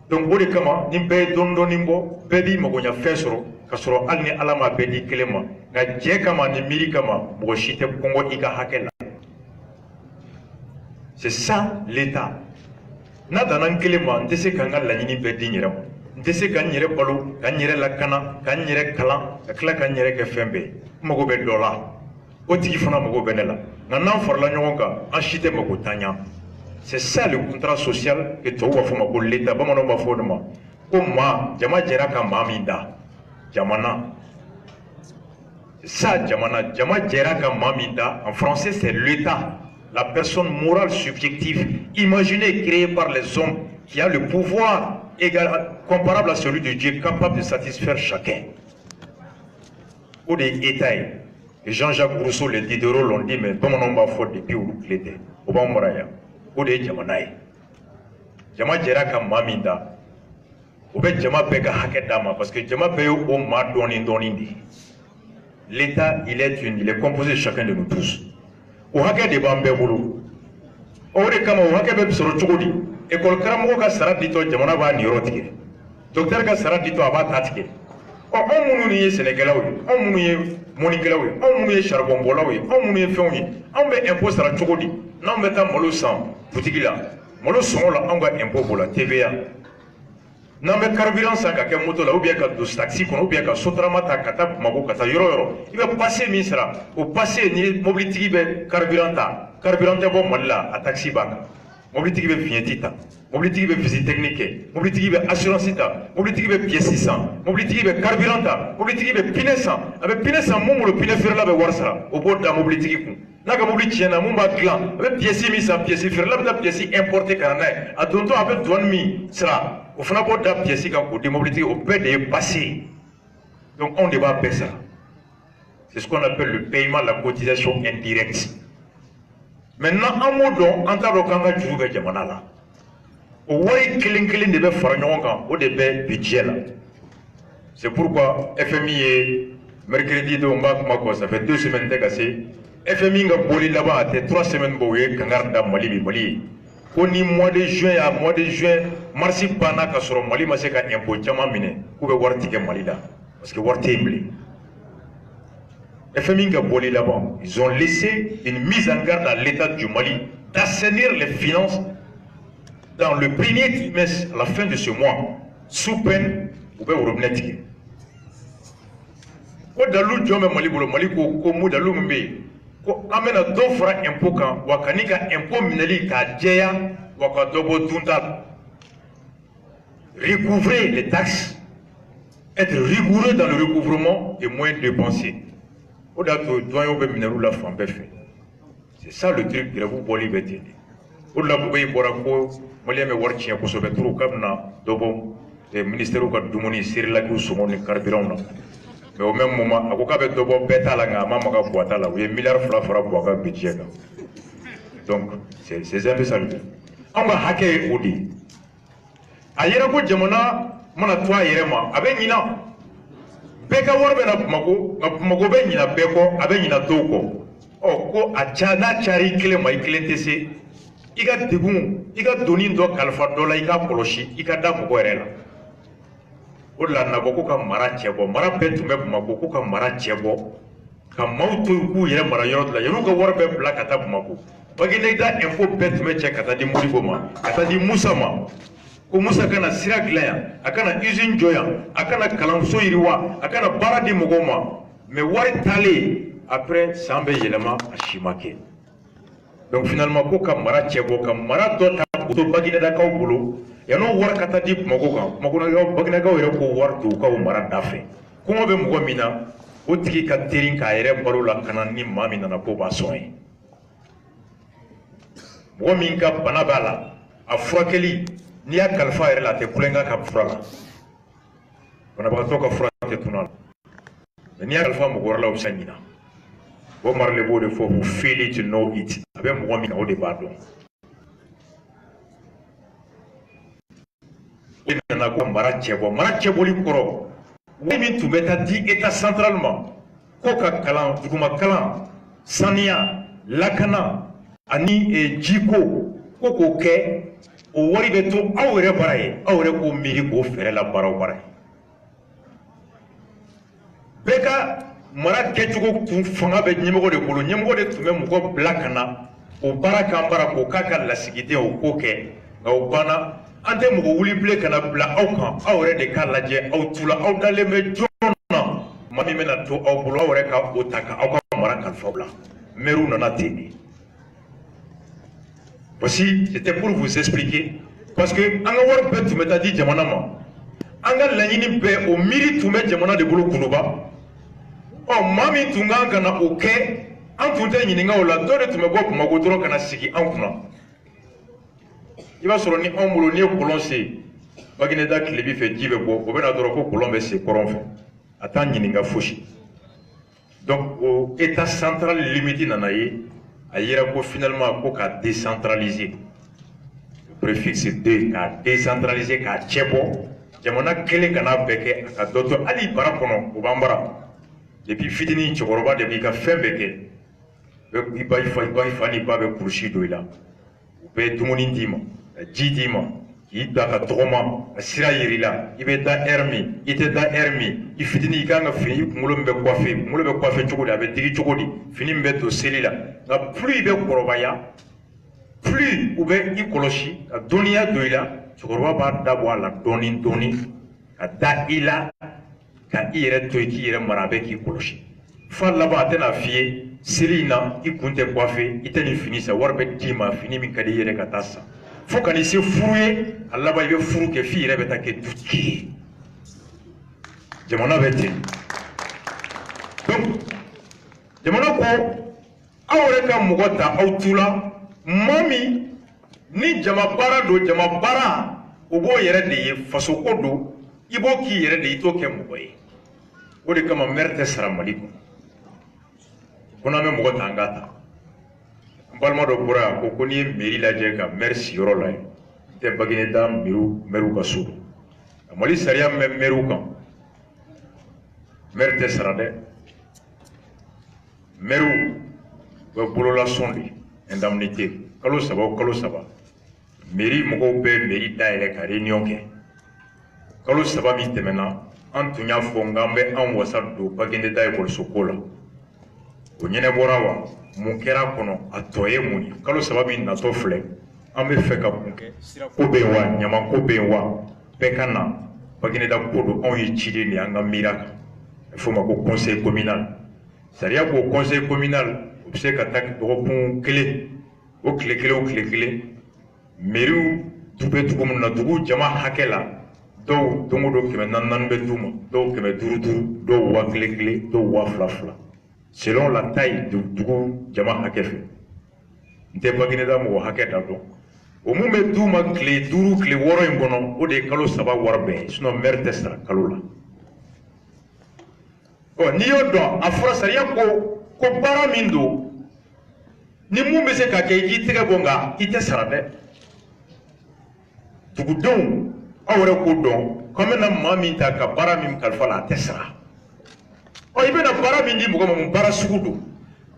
donc o de kama ni bɛɛ ye dɔɔni bɔ bɛɛ b'i magoɲafɛn sɔrɔ ka sɔrɔ hali ni ala ma bɛɛ di kelen ma nka jɛ kama ni miiri kama mɔgɔ si tɛ kɔngɔ i ka hakɛ la c'est ça l'état n'a danna n kelen ma n tɛ se ka n ka laɲini bɛɛ di n yɛrɛ ma n tɛ se ka n yɛrɛ balo ka n yɛrɛ lakana ka n yɛrɛ kalan ka tila ka n yɛrɛ kɛ fɛn bɛɛ n mago bɛ dɔ la o tigi fana mago bɛ ne la nka n'an farala ɲɔgɔn kan an si tɛ mago t'an ɲa c'est ça le contrat social que tubabu b'a fɔ ma ko l'état bamananw b'a fɔ o de ma ko maa jama jɛra ka maa min da jamana c'est ça jamana jama jɛra ka maa min da en français c'est l'état la personne morale subjective imaginée créée par les hommes qui a le pouvoir égal, comparable à celui de Dieu, capable de satisfaire chacun. O de ye État ye. Et Jean-Jacques Rousseau, les Diderot l'ont dit, mais bamananw b'a fɔ depuis olu tile tɛ. O b'anw mara yan. O de ye jamana ye. Jama jɛra ka maa min da. O bɛ jama bɛɛ ka hakɛ d'a ma parce que jama bɛɛ ye o maa dɔɔni dɔɔni de ye. L'État, il est composé de chacun de nous tous. O hakɛ de b'an bɛɛ bolo. O de kama o hakɛ bɛ sɔrɔ cogo di? École karamɔgɔ ka sara ditɔ jamana b'a niyɔrɔ tigɛ. Docteur ka sara ditɔ a b'a ta tigɛ. Anw minnu ye sɛnɛkɛlaw ye, anw minnu ye mɔnikɛlaw ye, anw minnu ye charbon bɔlaw ye, anw minnu ye fɛnw ye, anw bɛ impôt sara cogo di? N'anw bɛ taa malo san butigi la, malo sɔngɔ la anw ka impôt b'o la TVA. N'an bɛ carburant san ka kɛ moto la ou bien ka don taxi kɔnɔ ou bien ka sotarama ta ka taa Bamakɔ ka taa yɔrɔ yɔrɔ, i bɛ passe min sara, o passe ni mobilitigi bɛ carburant ta, carburant tɛ bɔ Mali la a taxi b'a kan. Mobilitigi bɛ fiɲɛti ta, mobilitigi bɛ visite technique kɛ, mobilitigi bɛ assurance ta, mobilitigi bɛ pièce san, mobilitigi bɛ carburant ta, mobilitigi bɛ pneu san, a bɛ pneu san mun bolo pneu feerela bɛ wari sara, o b'o da mobilitigi kun. N'a ka mobili tiɲɛna mun b'a dilan, a bɛ pièce min san, pièce feerela bɛ taa pièce importer ka na n'a ye, a dontɔ a bɛ douane min sara, o fana b'o da pièce kan k'o di mobilitigi, o bɛɛ de ye passé. Donc anw de b'a bɛɛ sara. C'est ce qu'on appelle le paiement de la cotisation indirecte. Maintenant, en mot don, en tant que Djoubé Djamanala, au Wari Killing de Faranyonga, au début budget là. C'est pourquoi FMI est mercredi de Mako, ça fait 2 semaines dégassées. FMI a bolé là-bas, c'est 3 semaines boyé, Kangarda Mali Mali. Koni mois de juin, Marsi Bana Kasoro Mali Maseka impôt Jamamine, ou Wartike Malida, parce que Wartimble. FMI a bolé là-bas. Ils ont laissé une mise en garde à l'État du Mali d'assainir les finances dans le premier trimestre, à la fin de ce mois, sous peine, ou bien au robinet. Quand Dalou Djome Mali Bolo Mali ko mu Dalou Mbe, ko amena do fera impôt kan, wakanika impôt mineli ka djeya, wakadobo tuntal. Recouvrer les taxes, être rigoureux dans le recouvrement et moins dépenser. C'est ça le truc de la vous boli bêtise. Au-delà vous voyez pour Malien me voir tient pour se mettre au cabna d'obon le ministère au cadre du moni Cyril Lagou sur mon carburant. Mais au même moment, à Bokabe d'obon bêta la gama maga boita là, où il y a milliards fera boaga budget. Donc, c'est un peu ça. On va hacker Odi. Ailleurs, pour Jamona, mon atoua Yerema, avec Nina. Beka warbe na Bamako be nyina beko abe nyina doko o ko achana chari kile mai klentese iga degun iga doni ndo kalfa dola iga koloshi iga da mo gorela o la na boko ka mara chebo mara petu me Bamako ko ka mara chebo ka mauto ku yere mara yoro la yoro ka warbe blaka ta Bamako bagine da info petu me che kata di muri boma kata di musama ko Musa kana sira glaya akana usine joya akana kalamso iriwa akana baradi mogoma mais wari tale après sambe yelema ashimake. Donc finalement ko kamara chebo kamara dota ko bagina da kaw bulu yano war kata di mogoga mogona ga bagina ga were ko war to ka mara dafe ko be mogomina o tiki ka terin ka yere baro la kana ni mamina na ko ba soyi mogomin ka banabala afrakeli ni ya kalfa yɛrɛ la a tɛ kulenka ka fura la banabagatɔ ka fura tɛ tuna la mais n'i y'a kalifa mɔgɔ wɛrɛ la o bɛ se ɲina o marale b'o de fɔ who feel it to know it a bɛ mɔgɔ min na o de b'a dɔn o de nana ko mara cɛbɔli kɔrɔ wari min tun bɛ taa di état central ma ko ka kalan duguma kalan saniya lakana ani jiko ko k'o kɛ o wari bɛ to aw yɛrɛ bara ye aw yɛrɛ k'o miiri k'o fɛɛrɛ la baaraw bara ye bɛɛ ka mara kɛcogo kun fanga bɛ ɲɛmɔgɔ de bolo ɲɛmɔgɔ de tun bɛ mɔgɔ bila ka na o baara k'an bara k'o k'a ka lasigiden o k'o kɛ nka o banna an tɛ mɔgɔ wuli bilen ka na bila aw kan aw yɛrɛ de k'a lajɛ aw tula aw dalen bɛ jɔn na maa min bɛna to aw bolo aw yɛrɛ ka o ta ka aw ka mara kalifa la maires nana ten de. Voici, c'était pour vous expliquer. Parce que, an ka wari bɛɛ tun bɛ taa di jamana ma. An ka laɲini bɛɛ, o miiri tun bɛ jamana de bolo kuluba. Ɔ, maa min tun kan ka na o kɛ, an tun tɛ ɲininka o la. Dɔ de tun bɛ bɔ Bamako dɔrɔn ka na sigi an kunna. I b'a sɔrɔ ni anw bolo, n'i ye kɔlɔn sen, Bagineda Kilebi fɛ ji bɛ bɔ, o bɛ na dɔrɔn ko kɔlɔn bɛ sen kɔrɔn fɛ. A t'an ɲininka fosi. Donc, o état central limite nana ye. A yira ko finalement ko ka décentraliser le préfixe de ka décentraliser ka cɛbɔ jamana kelen kana bɛɛ kɛ a ka dɔ to hali bara kɔnɔ o b'an bara depuis fitinin cɛkɔrɔba de b'i ka fɛn bɛɛ kɛ i ba fa ni ba bɛ kurusi don i la u bɛ dumuni d'i ma ka ji d'i ma k'i da ka tɔgɔma ka sira yiri la i bɛ da heure min i tɛ da heure min i fitinin i kan ka fini i kunkolo min bɛ coiffer cogo di a bɛ digi cogo di fini min bɛ don seli la nka plus i bɛ kɔrɔbaya plus u bɛ i kɔlɔsi ka dɔnniya don i la cɛkɔrɔba b'a dabɔ a la dɔɔni dɔɔni ka da i la ka i yɛrɛ to yen k'i yɛrɛ mara a bɛ k'i kɔlɔsi fa laban a tɛna f'i ye seli in na i kun tɛ coiffer i tɛ nin fini san wari bɛ d'i ma fini min ka di i yɛrɛ ka taa san. Fo ka n'i se furu ye a laban i bɛ furu kɛ f'i yɛrɛ bɛ taa kɛ dutigi ye jamana bɛ ten donc jamana ko aw yɛrɛ ka mɔgɔ ta aw tu la maa min ni jama baara don jama baara o b'o yɛrɛ de ye faso ko don i b'o k'i yɛrɛ de ye i t'o kɛ mɔgɔ ye o de kama maire tɛ sara Mali kɔnɔ ko n'an bɛ mɔgɔ ta an k'a ta n balima dɔ bɔra yan ko n'i ye mairie lajɛ ka maire sigiyɔrɔ lajɛ n tɛ Bagineda maire ka so don Mali sariya min bɛ maire kan maire tɛ sara dɛ maire bɛ bololasɔn de indemnité kalo saba o kalo saba mairie mɔgɔw bɛ mairie dayɛlɛ ka réunion kɛ kalo saba min tɛmɛna an tun y'a fɔ nka an bɛ an wasa don Bagineda ekɔliso ko la o ɲɛnɛbɔra wa mun kɛra kɔnɔ a tɔ ye mun ye kalo saba min natɔ filɛ an bɛ fɛ ka mun kɛ ko bɛ yen wa ɲaman ko bɛ yen wa bɛɛ ka na Bagineda ko don anw ye ciden de ye an ka miiri a kan a bɛ f'o ma ko conseil communal sariya ko conseil communal o bɛ se ka taa dɔgɔkun kelen o tile kelen o tile kelen mairiw du bɛ dugu min na dugu jama hakɛ la dɔw don o don 400 bɛ d'u ma dɔw 500 dɔw 1000 dɔw 2000 selon la taille du dugu jama hakɛ fɛ n tɛ Bagineda mɔgɔ hakɛ da dɔn o mun bɛ d'u ma tile 5 tile 6 in kɔnɔ o de ye kalo saba wari bɛɛ ye sinon maire tɛ sara kalo la n'i y'o dɔn a fɔra sariya ko baara min don ni mun bɛ se ka kɛ i k'i tɛgɛ bɔ nka i tɛ sara dɛ dugudenw aw yɛrɛ k'o dɔn k'an bɛna maa min ta ka baara min kalifa la a tɛ sara i bɛna baara min di mɔgɔ ma mun baara sugu don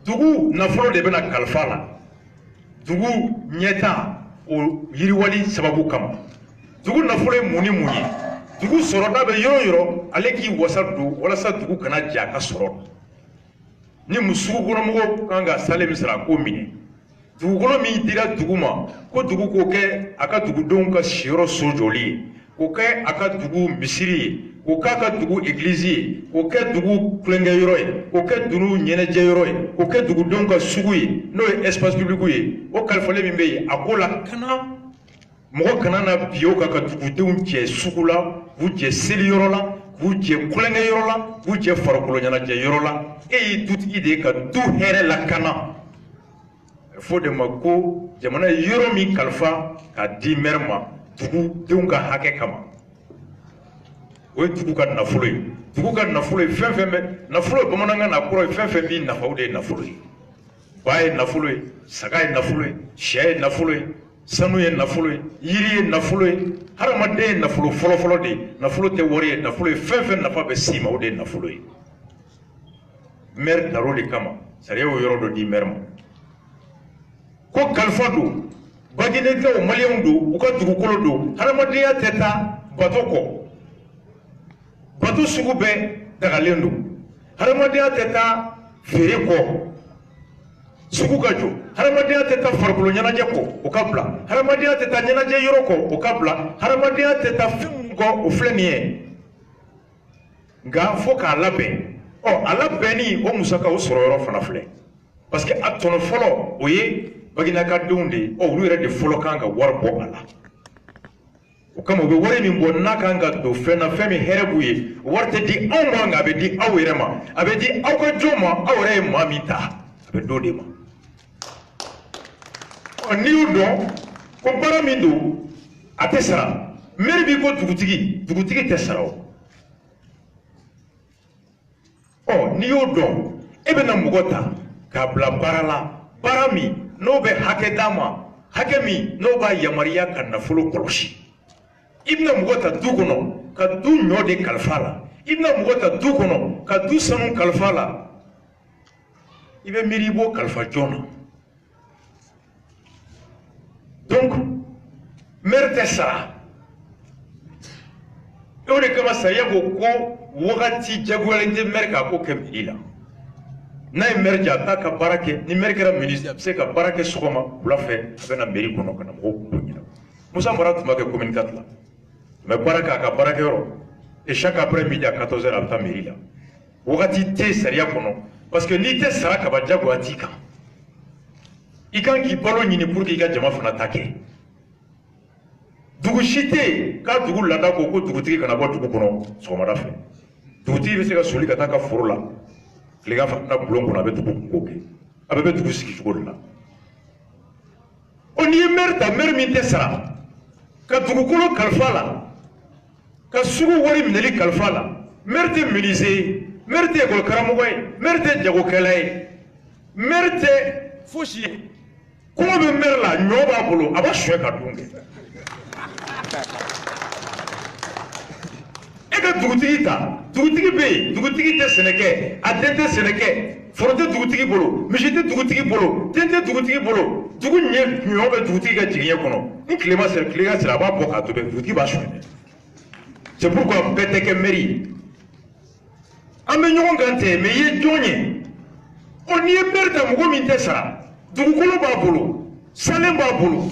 dugu nafolo de bɛna kalifa la dugu ɲɛta o yiriwali sababu kama dugu nafolo ye mun ni mun ye dugu sɔrɔda bɛ yɔrɔ yɔrɔ ale k'i wasa don walasa dugu kana jɛ a ka sɔrɔ ni sugukɔnɔmɔgɔw kan ka sale min sara a k'o minɛ dugukolo min dira dugu ma ko dugu k'o kɛ a ka dugudenw ka siyɔrɔ so jɔli ye k'o kɛ a ka dugu misiri ye k'o k'a ka dugu église ye k'o kɛ dugu kulonkɛyɔrɔ ye k'o kɛ dugu ɲɛnajɛyɔrɔ ye k'o kɛ dugudenw ka sugu ye n'o ye espace public ye o kalifalen min bɛ yen a ko la kana mɔgɔ kana na bi o kan ka dugudenw jɛ sugu la k'u jɛ seliyɔrɔ la k'u jɛ kulonkɛyɔrɔ la k'u jɛ farikolo ɲɛnajɛyɔrɔ la e ye dutigi de ye ka du hɛrɛ lakana a bɛ fɔ o de ma ko jamana ye yɔrɔ min kalifa k'a di maire ma dugudenw ka hakɛ kama o ye dugu ka nafolo ye dugu ka nafolo ye fɛn fɛn bɛ nafolo ye bamanankan na kɔrɔ ye fɛn fɛn b'i nafa o de ye nafolo ye ba ye nafolo ye saga ye nafolo ye sɛ ye nafolo ye sanu ye nafolo ye yiri ye nafolo ye hadamaden ye nafolo fɔlɔfɔlɔ de ye nafolo tɛ wari ye nafolo ye fɛn fɛn nafa bɛ s'i ma o de ye nafolo ye maire dar'o de kama sariya y'o yɔrɔ dɔ di maire ma ko kalifa don Baginedakaw maliyɛnw don u ka dugukolo don hadamadenya tɛ taa bato kɔ bato sugu bɛɛ dagalen don hadamadenya tɛ taa feere kɔ sugu ka jɔ hadamadenya tɛ taa farikolo ɲɛnajɛ kɔ o ka bila hadamadenya tɛ taa ɲɛnajɛ yɔrɔ kɔ o ka bila hadamadenya tɛ taa fɛn min kɔ o filɛ nin ye nka fo k'a labɛn a labɛnni o musaka o sɔrɔ yɔrɔ fana filɛ parce que a tɔnɔ fɔlɔ o ye Baginedakadenw de ye olu yɛrɛ de fɔlɔ kan ka wari bɔ a la o kama u bɛ wari min bɔ n'a kan ka don fɛn na fɛn min hɛrɛ b'u ye wari tɛ di anw ma nka a bɛ di aw yɛrɛ ma a bɛ di aw ka jɔn ma aw yɛrɛ ye maa min ta a bɛ d'o de ma n'i y'o dɔn ko baara min don a tɛ sara maire b'i ko dugutigi tɛ sara o n'i y'o dɔn e bɛna mɔgɔ ta k'a bila baara la baara min n'o bɛ hakɛ d'a ma hakɛ min n'o b'a yamaruya ka nafolo kɔlɔsi i bɛna mɔgɔ ta du kɔnɔ ka du ɲɔ de kalifa la i bɛna mɔgɔ ta du kɔnɔ ka du sanu kalifa la i bɛ miiri i b'o kalifa jɔn na donc maire tɛ sara o de kama sariya ko wagati jagoyalen tɛ maire k'a ko kɛ mairie la n'a ye maire jɛ a bɛ taa ka baara kɛ ni maire kɛra ministre a bɛ se ka baara kɛ sɔgɔma wula fɛ a bɛ na mairie kɔnɔ ka na mɔgɔw kulo ɲɛnabɔ Musa Mara tun b'a kɛ commune 4 la mais baara kɛ a ka baarakɛyɔrɔ et chaque après midi à 14h a bɛ taa mairie la wagati tɛ sariya kɔnɔ parce que n'i tɛ sara kaba jagoya t'i kan i kan k'i balo ɲini pour que i ka jama fana ta kɛ dugu si tɛ yen k'a dugu laada ko dugutigi kana bɔ dugu kɔnɔ sɔgɔmada fɛ dugutigi bɛ se ka soli ka taa ka foro la tilegan fɛ na bulon kɔnɔ a bɛ dugu ko kɛ a bɛ dugu sigi cogo de la o n'i ye maire ta maire min tɛ sara ka dugukolo kalifa la ka sugu wari minɛli kalifa la maire tɛ menuisier ye maire tɛ école karamɔgɔ ye maire tɛ jagokɛla ye maire tɛ fosi ye kɔngɔ bɛ maire la ɲɔ b'a bolo a b'a suɲɛ ka dun kɛ e ka dugutigi ta dugutigi bɛ yen dugutigi tɛ sɛnɛ kɛ a den tɛ sɛnɛ kɛ foro tɛ dugutigi bolo misi tɛ dugutigi bolo den tɛ dugutigi bolo dugu ɲɛ ɲɔ bɛ dugutigi ka jigiɲɛ kɔnɔ ni tilema sera tile ka sera a b'a bɔ k'a tobi dugutigi b'a suɲɛ c'est pourquoi bɛɛ tɛ kɛ maire ye an bɛ ɲɔgɔn kan tɛ mais i ye jɔn ye ɔ n'i ye maire ta mɔgɔ min tɛ sara dugukolo b'a bolo salen b'a bolo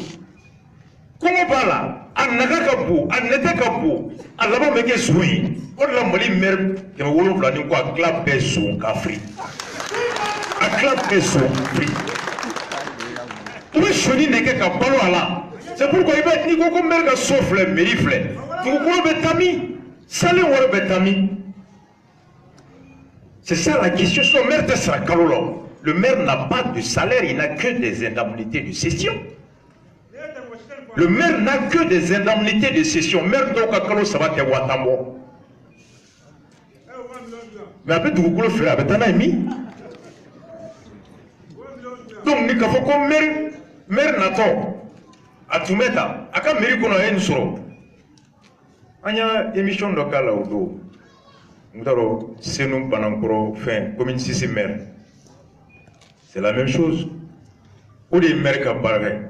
kɔngɔ b'a la a naga ka bon a nɛtɛ ka bon a laban bɛ kɛ son ye o de la mali maire 7,000 ni ko a tila bɛɛ son ka firi a tila bɛɛ son ka firi u bɛ soni de kɛ ka balo a la c'est pourquoi i bɛ n'i ko ko maire ka so filɛ mairie filɛ dugukolo bɛ taa min salen wari bɛ taa min c'est ça la question so maire tɛ sara kalo la le maire n'a pas de salaire il n'a que des indemnités de cession. Le maire n'a que des indemnités de cession. Maire donc à Kalo ça va te watambo. Mais après tout le faire avec un ami. Donc ni kafo ko maire nato à tout mettre à quand mairie qu'on a une soro. Anya émission locale au dos. Nous c'est nous pendant fin commune 6 maire. C'est la même chose. Ou les maires qui parlent.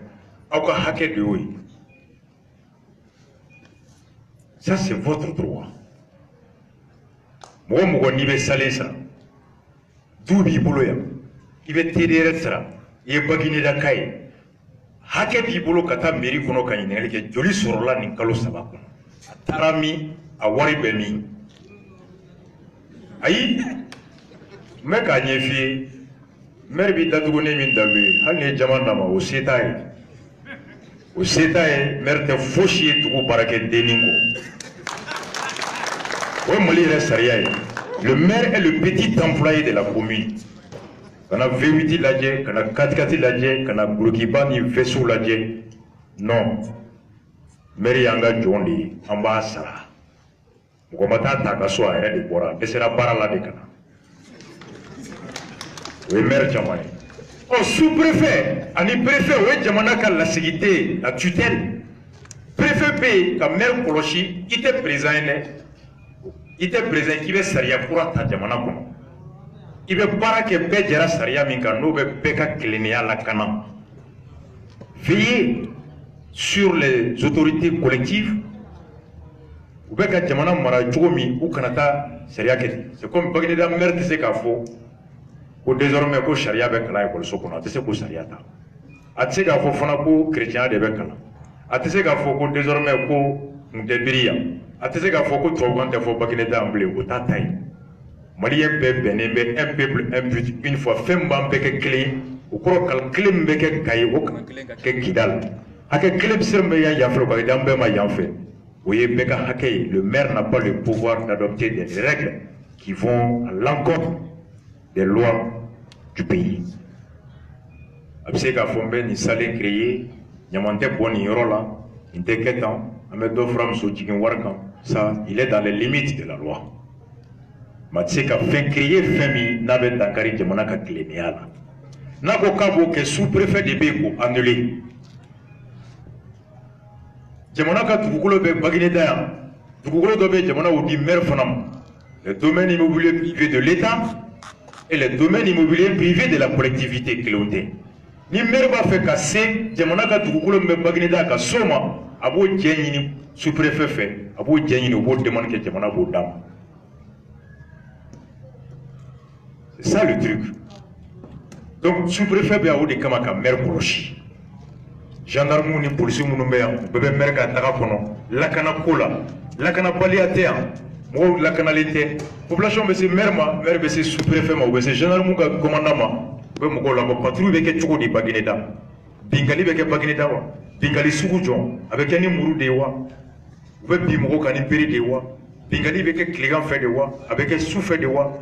Ça c'est votre droit. Moi, je vais saler ça. D'où il va t'aider ça. Il va gagner la caille. Hake bibolo kata mairie kono kanyine ke joli sorola ni kalo sabako. Tarami a wari bemi. Ayi me ka nyefi maire bi datugone min dabe hal ne jamana ma o setaye. O setaye maire te foshi tugu barake deningo. O mali resariya. Le maire est le petit employé de la commune. Kana V8 lajɛ kana 4x4 lajɛ kana burukiba ni vaisseau lajɛ non maire y'an ka jɔn de ye an b'a sara mɔgɔ ma taa ta ka so a yɛrɛ de bɔra a dɛsɛra baara la de kana o ye maire caman ye ɔ sous-préfet ani préfet o ye jamana ka lasigiden la tutelle préfet bɛ yen ka maire kɔlɔsi i tɛ président ye dɛ i tɛ président k'i bɛ sariya kura ta jamana kɔnɔ. Il veut pas que Bédjara Saria Minka n'oube Beka Kelenia Lakana. Veillez sur les autorités collectives. Ou Beka Jamana Marajoumi ou Kanata Saria Keti. C'est comme Bagneda Merde Sekafo. Ou désormais, ko Sharia Bekala et Kolsokona, c'est ko Sariata. Atsega Fofonako, chrétien de Bekala. Atsega Foko, désormais, ko Ndebiria. Atsega Foko, Trogante Fo Bagneda Amblé, ou Tataï. Malien bɛɛ bɛnnen bɛ un peuple un but une fois fɛn b'an bɛɛ kɛ kelen ye o kɔrɔ kala kelen min bɛ kɛ Kayi o kana kelen ka kɛ Kidal hakɛ kelen bɛ se min bɛ yan yanfɛ o ka kɛ an bɛɛ ma yanfɛ o ye bɛɛ ka hakɛ ye le maire n'a pas le pouvoir d'adopter des règles qui vont à l'encontre des lois du pays a bɛ se k'a fɔ n bɛ nin salle créer ɲaman tɛ bɔ nin yɔrɔ la nin tɛ kɛ tan an bɛ dɔ fara muso jigin wari kan ça il est dans les limites de la loi. Matseka fait créer famille n'avait Dakari Jamana ka Kleniala. Nako Kabo que sous-préfet de Beko annulé. Jamana ka Tukulo be Bagineda. Tukulo dobe Jamana ou dit maire Fanam. Le domaine immobilier privé de l'État et le domaine immobilier privé de la collectivité Cléonté. Ni maire va faire casser Jamana ka Tukulo be Bagineda ka Soma. Abo Djeni sous-préfet fait. Abo Djeni au bout demande que Jamana Bodam. C'est ça le truc. Donc, sous-préfet Béaou de Kamaka, maire Koloshi. Gendarme ni policier Mounoumea, bébé maire Katarakono, Lakana Kola, Lakana Paliatea, Mou Lakana Lete, population de maire, maire de sous-préfet, ou de gendarme commandant, Bemogo la patrouille avec Tchoko de Bagineda, Bingali avec Bagineda, Bingali Sougoujon, avec un Mourou de Wa, Bimoro Kaniperi de Wa, Bingali avec Clégan fait de Wa, avec un sous-fait de Wa.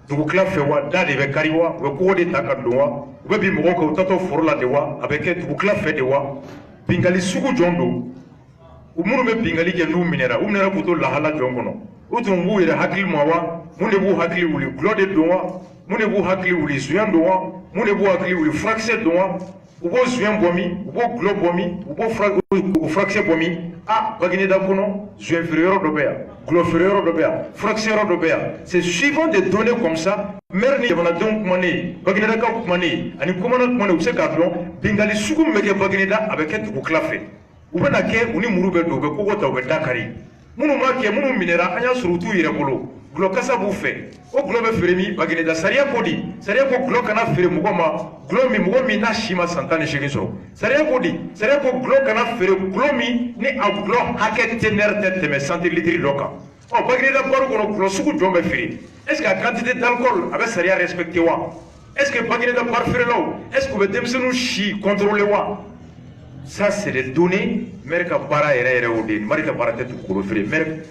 Tukukla fewa dali be kariwa we ko de takadwa we bi mo ko tato forola de wa avec tukukla fe de wa bingali sugu jondo umuru me bingali ke nu minera kuto la hala jongono utum bu ire hakli mo wa munde bu hakli wuli glode do wa munde bu hakli wuli suyan do wa mun de b'o hakili wuli furakisɛ don wa u b'o zuɲɛ bɔ min u b'o gulɔ bɔ min u b'o furakisɛ bɔ min Bagineda kɔnɔ zuɲɛ feere yɔrɔ dɔ bɛ yan gulɔ feere yɔrɔ dɔ bɛ yan furakisɛ yɔrɔ dɔ bɛ yan c'est suivant des données comme ça maire ni jamanadenw kumanen Baginedakaw kumanen ani commandant kumanen u bɛ se k'a dɔn bingali sugu min bɛ kɛ Bagineda a bɛ kɛ dugu tila fɛ u bɛ na kɛ u ni muru bɛ don u bɛ koko ta u bɛ dakari minnu b'a kɛ minnu minɛra an y'a sɔrɔ u t'u yɛrɛ bolo gulɔ kasa b'u fɛ o gulɔ bɛ feere min Bagineda sariya ko di sariya ko gulɔ kana feere mɔgɔ ma mɔgɔ min n'a si ma san 18 sɔrɔ sariya ko di sariya ko gulɔ kana feere gulɔ min ni a gulɔ hakɛ teneur tɛ tɛmɛ centilitre dɔ kan Bagineda baro kɔnɔ gulɔ sugu jɔn bɛ feere est ce que a quantité d'alcool a bɛ sariya respecté wa est ce que Bagineda bar feerelaw est ce que u bɛ denmisɛnninw si contrôler wa ça c'est les données maire ka baara yɛrɛ o de mari ka baara tɛ dugukolo feere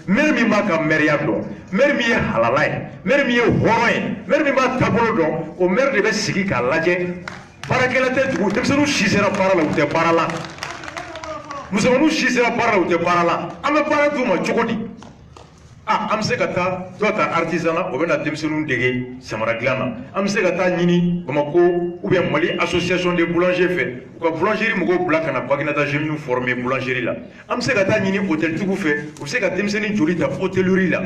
maire min b'a ka maire dɔn maire min ye halala ye maire min ye hɔrɔn ye maire min b'a taabolo dɔn o maire de bɛ sigi k'a lajɛ baarakɛla tɛ dugu denmisɛnninw si sera baara la u tɛ baara la musomaninw si sera baara la u tɛ baara la an bɛ baara d'u ma cogo di an bɛ se ka taa dɔ ta artisanat o bɛ na denmisɛnninw dege samara dilan na an bɛ se ka taa ɲini Bamako ou bien Mali association des boulangers fɛ u ka boulangerie mɔgɔw bila ka na Bagineda jeunes former boulangerie la an bɛ se ka taa ɲini hôtel tigiw fɛ u bɛ se ka denmisɛnnin joli ta hôtellerie la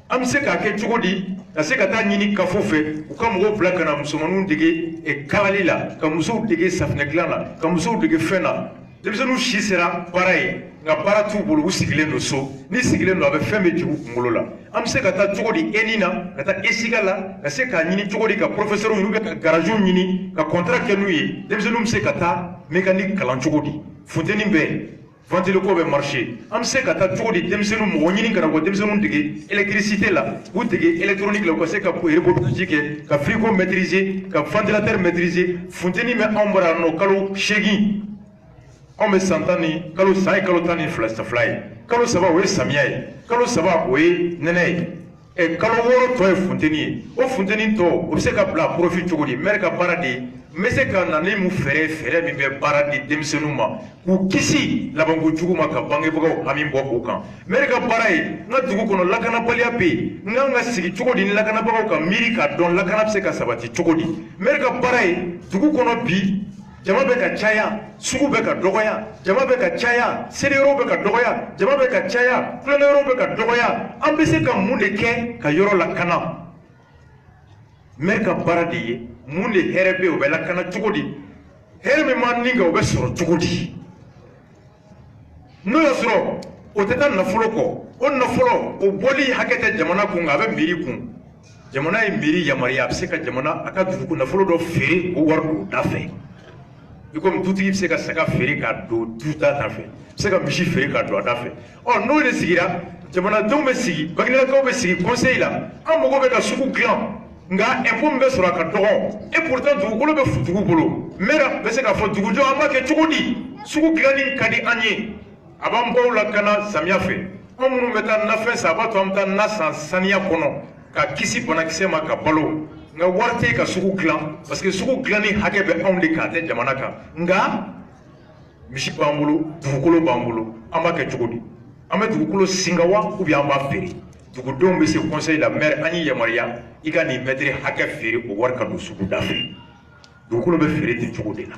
an bɛ se k'a kɛ cogo di ka se ka taa ɲini kafo fɛ u ka mɔgɔw bila ka na musomaninw dege kalali la ka musow dege safinɛ dilan na ka musow dege fɛn na denmisɛnninw si sera baara ye nka baara t'u bolo u sigilen don so ni sigilen don a bɛ fɛn bɛ jigin u kunkolo la an bɛ se ka taa cogo di ENI na ka taa ESIGA la ka se k'a ɲini cogo di ka professeur ɲini ka garaziw ɲini ka contrat kɛ n'u ye denmisɛnninw bɛ se ka taa mécanique kalan cogo di funteni bɛ ventilo ko bɛ marché an bɛ se ka taa cogo di denmisɛnninw mɔgɔ ɲini ka na ko denmisɛnninw dege électricité la k'u dege électronique la u ka se ka reproduction kɛ ka frigo maîtriser ka ventilateur maîtriser funteni bɛ anw bara yan nɔ kalo 8 anw bɛ san 10 ni kalo san ye kalo 12 ye kalo 3 o ye samiya ye kalo 3 o ye nɛnɛ ye kalo 6 tɔ ye funteni ye o funteni tɔ o bɛ se ka bila profit cogo di maire ka baara de ye n bɛ se ka na ni mun fɛɛrɛ min bɛ baara di denmisɛnninw ma k'u kisi labanko jugu ma ka bangebagaw hami bɔ o kan maire ka baara ye n ka dugu kɔnɔ lakanabaliya bɛ yen n kan ka sigi cogo di ni lakanabagaw ka miiri k'a dɔn lakana bɛ se ka sabati cogo di maire ka baara ye dugu kɔnɔ bi jama bɛ ka caya sugu bɛ ka dɔgɔya jama bɛ ka caya seereyɔrɔw bɛ ka dɔgɔya jama bɛ ka caya kulonkɛyɔrɔw bɛ ka dɔgɔya an bɛ se ka mun de kɛ ka yɔrɔ lakana maire ka baara de ye mun de hɛrɛ bɛ yen o bɛ lakana cogo di hɛrɛ min ma nin kan o bɛ sɔrɔ cogo di n'o y'a sɔrɔ o tɛ taa nafolo kɔ o nafolo o bɔli hakɛ tɛ jamana kun nka a bɛ miiri kun jamana ye miiri yamaruya a bɛ se ka jamana a ka dugu nafolo dɔ feere o wari don o da fɛ i komi dutigi bɛ se ka saga feere k'a don du ta ta fɛ bɛ se ka misi feere k'a don a da fɛ n'o de sigira jamanadenw bɛ sigi Baginedakaw bɛ sigi conseil la an mago bɛ ka sugu dilan nka impôt min bɛ sɔrɔ a ka dɔgɔ et pourtant dugukolo bɛ dugu bolo maire bɛ se k'a fɔ dugujɔ an b'a kɛ cogo di sugu dilanni ka di an ye a b'an baw lakana samiya fɛ an minnu bɛ taa nafɛn san a b'a to an bɛ taa na san saniya kɔnɔ ka kisi banakisɛ ma ka balo nka wari tɛ ka sugu dilan parce que sugu dilanni hakɛ bɛ anw de kan tɛ jamana kan nka misi b'an bolo dugukolo b'an bolo an b'a kɛ cogo di an bɛ dugukolo singa wa ou bien an b'a feere dugudenw bɛ se conseil la maire an ye yamaruya i ka nin mètre hakɛ feere o wari ka don sugu da fɛ dugukolo bɛ feere ten cogo de la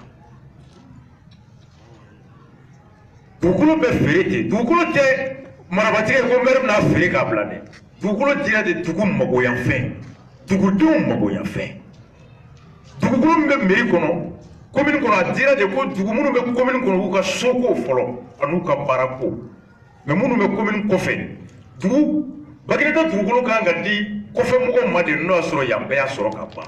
dugukolo bɛ feere ten dugukolo tɛ marabatigɛ ko maire bɛna feere k'a bila dɛ dugukolo dira de dugu magoyanfɛn dugudenw magoyanfɛn dugukolo min bɛ mairie kɔnɔ commune kɔnɔ a dira de ko dugu minnu bɛ commune kɔnɔ k'u ka soko fɔlɔ an'u ka baarako mais minnu bɛ commune kɔfɛ dugu Bagineda dugukolo kan ka di kɔfɛmɔgɔw ma de n'o y'a sɔrɔ yan bɛɛ y'a sɔrɔ ka ban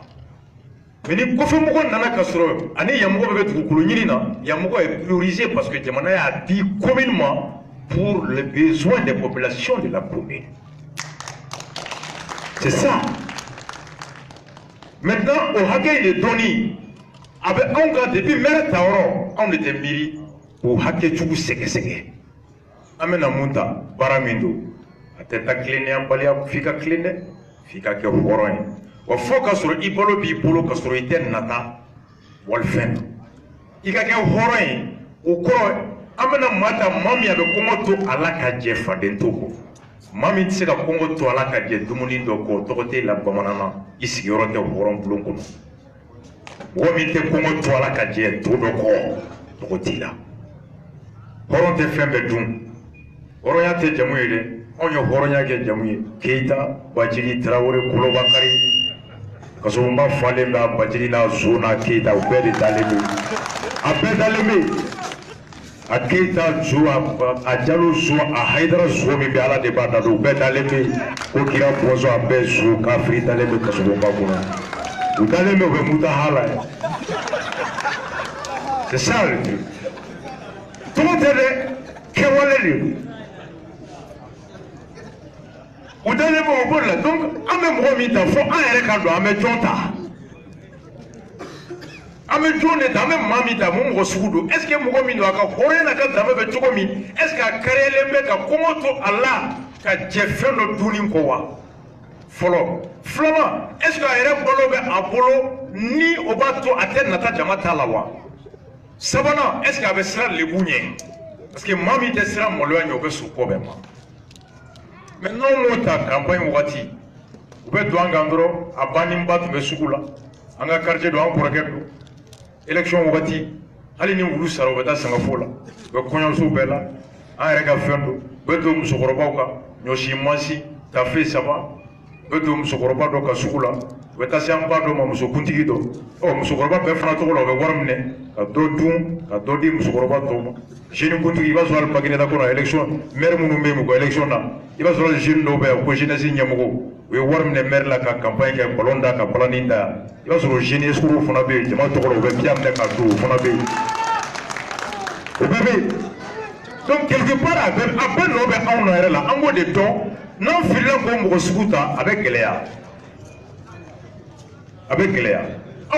mais ni kɔfɛmɔgɔ nana ka sɔrɔ ani yanmɔgɔ bɛ dugukolo ɲini na yanmɔgɔ est priorisé parce que jamana y'a di commune ma pour les besoins des populations de la commune c'est ça. Maintenant o hakɛ de dɔnni a bɛ anw kan depuis maire ta yɔrɔ anw de tɛ miiri o hakɛ jugu sɛgɛsɛgɛ an bɛna mun ta baara min don a tɛ taa tilennenya f'i ka tilen dɛ f'i ka kɛ hɔrɔn ye wa fo ka sɔrɔ i balo b'i bolo ka sɔrɔ i tɛ nata walifɛn na i ka kɛ hɔrɔn ye o kɔrɔ an bɛna maa ta maa min a bɛ kɔngɔ to a la ka jɛ faden to kɔ maa min tɛ se ka kɔngɔ to a la ka jɛ dumuni dɔ kɔ o tɔgɔ t'e la bamanan na i sigiyɔrɔ tɛ hɔrɔn bulon kɔnɔ mɔgɔ min tɛ kɔngɔ to a la ka jɛ to dɔ kɔ tɔgɔ t'i la hɔrɔn tɛ fɛn bɛɛ dun hɔrɔnya tɛ jamu ye dɛ anw ye hɔrɔnya kɛ jamu ye Keyita Bajiri Tarawele Kolobakari Kasumba falen bɛ a Bajiri n'a Zo n'a Keyita u bɛɛ de dalen bɛ a bɛɛ dalen bɛ a Keyita Zo a Jalo Zo a Hayidara Zo min bɛ Ala de b'a da don u bɛɛ dalen bɛ ko Kira Bɔnsɔn a bɛɛ Zo kafiri dalen bɛ Kasumba kɔnɔ u dalen bɛ u bɛ mutahala ye c'est ça le truc tɔgɔ tɛ dɛ kɛwale de u dalen bɛ o bolo la donc an bɛ mɔgɔ min ta fo an yɛrɛ ka don an bɛ jɔn ta an bɛ jɔn de ta an bɛ maa min ta mun mɔgɔ sugu don est ce que mɔgɔ min don a ka hɔrɔnya n'a ka danbe bɛ cogo min est ce que a kariyalen bɛ ka kɔngɔ to a la ka jɛ fɛn dɔ dunni kɔ wa fɔlɔ filanan est ce que a yɛrɛ balo bɛ a bolo ni o b'a to a tɛ nata jama ta la wa sabanan est ce que a bɛ siran lebu ɲɛ parce que maa min tɛ siran maloya ɲɛ o bɛ sɔn kɔ bɛɛ ma mais n'anw m'o ta campagne wagati u bɛ don an kan dɔrɔn a banniba tun bɛ sugu la an ka quartier don an kɔrɔkɛ don élection wagati hali ni wulu sara u bɛ taa sangafo la u bɛ kɔɲɔso bɛɛ la an yɛrɛ ka fɛn don u bɛ don musokɔrɔbaw kan ɲɔsi mansi tafe saba u bɛ don musokɔrɔba dɔ ka sugu la u bɛ taa se an ba dɔ ma musokuntigi dɔ musokɔrɔba bɛɛ fana tɔgɔ la u bɛ wari minɛ ka dɔ dun ka dɔ di musokɔrɔba tɔw ma jeune kuntigi i b'a sɔrɔ hali Bagineda kɔnɔ élection maire minnu bɛ yen u ka élection na i b'a sɔrɔ jeune dɔw bɛ yen ko jeunesse ɲɛmɔgɔ u ye wari minɛ maire la ka campagne kɛ ballon da ka balani da i b'a sɔrɔ jeune escroc fana bɛ yen jama tɔgɔ la u bɛ biya minɛ ka don o fana bɛ yen o bɛɛ bɛ yen donc quelque part a bɛɛ nɔ bɛ anw na yɛrɛ la an b'o de dɔn n'an filila k'o mɔgɔ sugu ta a bɛ gɛlɛya a bɛ gɛlɛya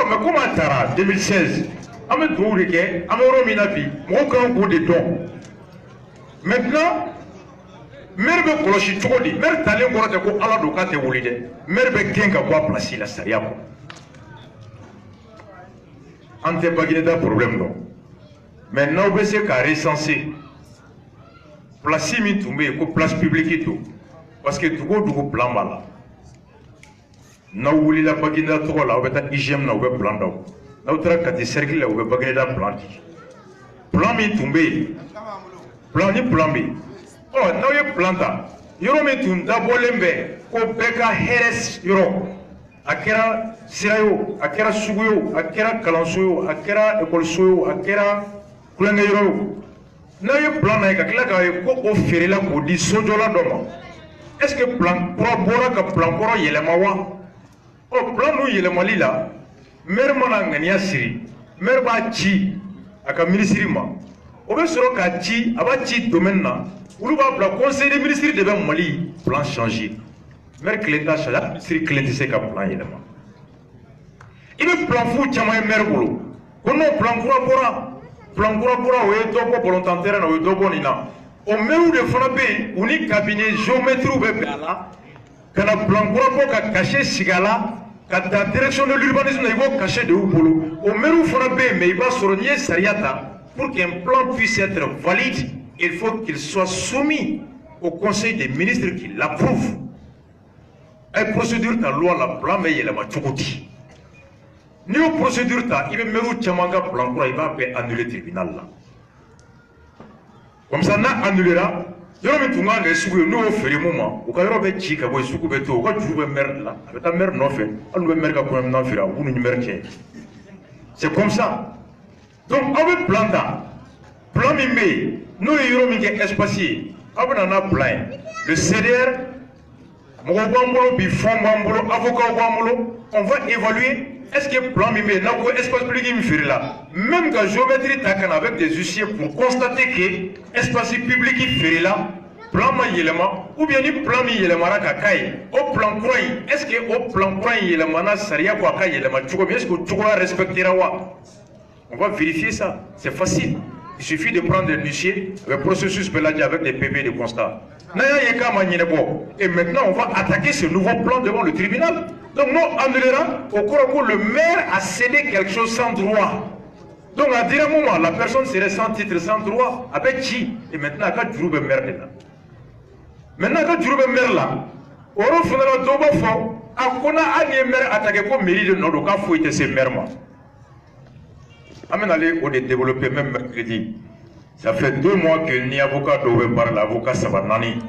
mais comme a taara 2016 an bɛ dugawu de kɛ an bɛ yɔrɔ min na bi mɔgɔw kan k'o de dɔn maintenant maire bɛ kɔlɔsi cogo di maire talen kɔrɔ tɛ ko Ala don k'a tɛ wuli dɛ maire bɛ gɛn ka bɔ a place la sariya kɔnɔ an tɛ Bagineda problème dɔn mais n'aw bɛ se ka recenser place min tun bɛ yen ko place publique don parce que dugu o dugu plan b'a la n'aw wulila Bagineda tɔgɔ la aw bɛ taa IGM na u bɛ plan d'aw n'aw taara Kati cercle la u bɛ Bagineda plan di plan min tun bɛ yen plan ni plan bɛ yen n'aw ye plan ta yɔrɔ min tun dabɔlen bɛ ko bɛɛ ka hɛrɛ yɔrɔ a kɛra sira ye o a kɛra sugu ye o a kɛra kalanso ye o a kɛra ekɔliso ye o a kɛra kulonkɛ yɔrɔ ye o n'aw ye plan na ye ka tila k'a ye ko o feerela k'o di sojɔla dɔ ma est ce que plan kura bɔra ka plan kɔrɔ yɛlɛma wa plan dun yɛlɛmali la maire mana ŋaniya siri maire b'a ci a ka ministre ma o bɛ sɔrɔ k'a ci a b'a ci domaine na olu b'a bila conseil des ministres de bɛ Mali plan changer maire kelen t'a changer ministre kelen tɛ se ka plan yɛlɛma i bɛ plan fu caman ye maire bolo ko non plan kura bɔra o ye dɔ bɔ balontan terrain na o ye dɔ bɔ nin na o maire de fana bɛ yen u ni cabinet géomètre bɛ bɛn a la ka na plan kura bɔ ka cachet sigi a la ka taa direction de l'urbanisme na i b'o cachet de y'u bolo o maire fana bɛ yen mais i b'a sɔrɔ n'i ye sariya ta pour qu'un plan puisse être valide il faut qu'il soit soumis au conseil des ministres qui l'approuve a ye procédure ta loi la plan bɛ yɛlɛma cogo di n'i y'o procédure ta i bɛ maire caman ka plan kura i b'a bɛɛ annuler tribunal la comme ça n'a annulera yɔrɔ min tun kan ka kɛ sugu ye n'o y'o feere mun ma u ka yɔrɔ bɛ ci ka bɔ yen sugu bɛ to u ka juru bɛ maire de la a bɛ taa maire nɔfɛ hali n'u bɛ maire ka kɔɲɔminan feere a b'u ni maire cɛ c'est comme ça donc aw bɛ plan ta plan min bɛ yen n'o ye yɔrɔ min kɛ espace ye aw bɛ na n'a plan ye le CDR mɔgɔw b'an bolo bi fond b'an bolo avocat b'an bolo on va évaluer est ce que plan min bɛ yen n'aw ko espace public min feere la même ka géométrie ta ka na avec des huissiers pour constater que espace public feere la plan ma yɛlɛma ou bien ni plan min yɛlɛmara ka k'a ye o plan kura in est ce que o plan kura in yɛlɛmana sariya ko a ka yɛlɛma cogo min est ce que o cogoya respectera wa on va vérifier ça c'est facile il suffit de prendre des dossiers le processus peut l'adjoindre avec des PV de constat et maintenant on va attaquer ce nouveau plan devant le tribunal donc nous annulera au cours où le maire a cédé quelque chose sans droit donc à dire un moment la personne serait sans titre sans droit avec qui et maintenant quand tu le maire là maintenant quand tu le maire là au refondera dobo fo a kona a ni maire attaqué comme mairie de Nodo ka fo était ce maire moi on aller au développer même mercredi. Ça fait 2 mois que ni avocat doit parler, l'avocat Sabanani.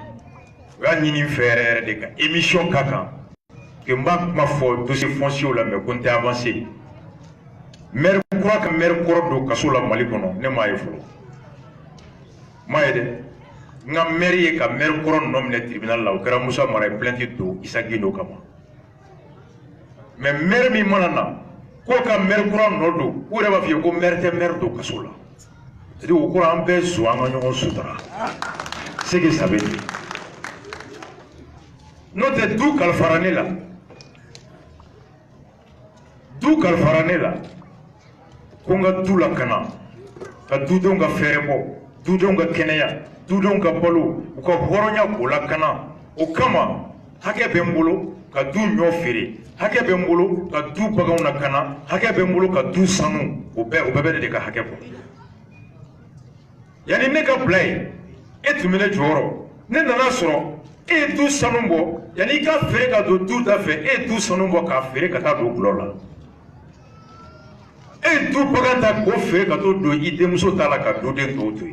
Gagné faire des émissions caca. Que ma foi, dossier foncier là, mais qu'on t'ait avancé. Mère croit que mère croit de Kassola Malikono, ne m'a effort. Maïde, n'a mairie ka mère croit nomme le tribunal là, au Karamusa m'aurait plainte de Isagino Kama. Mais mère mi manana, quoi que mère croit nodo, ou reva vie ko mère te mère de Kassola. C'est-à-dire au courant un peu soin en soutra. C'est que ça veut dire. Notre doux calfaranela. Doux calfaranela. Konga doux la cana. Ka doudonga ferebo. Doudonga kenea. Doudonga balo. Ou ka horonya ko la cana. O kama. Hake bembolo. Ka doux nyofere. Hake bembolo. Ka doux bagauna cana. Hake bembolo ka doux sanu. Ou bebe de ka hake bo. Yani ne ka play. Et tu me le joro. Ne nana soro. Et tout sanumbo, yani ka fere ka do tout à fait, et tout sanumbo ka fere ka ta do glola. Et tout baganta ko fere ka to do ide muso tala ka do de to to.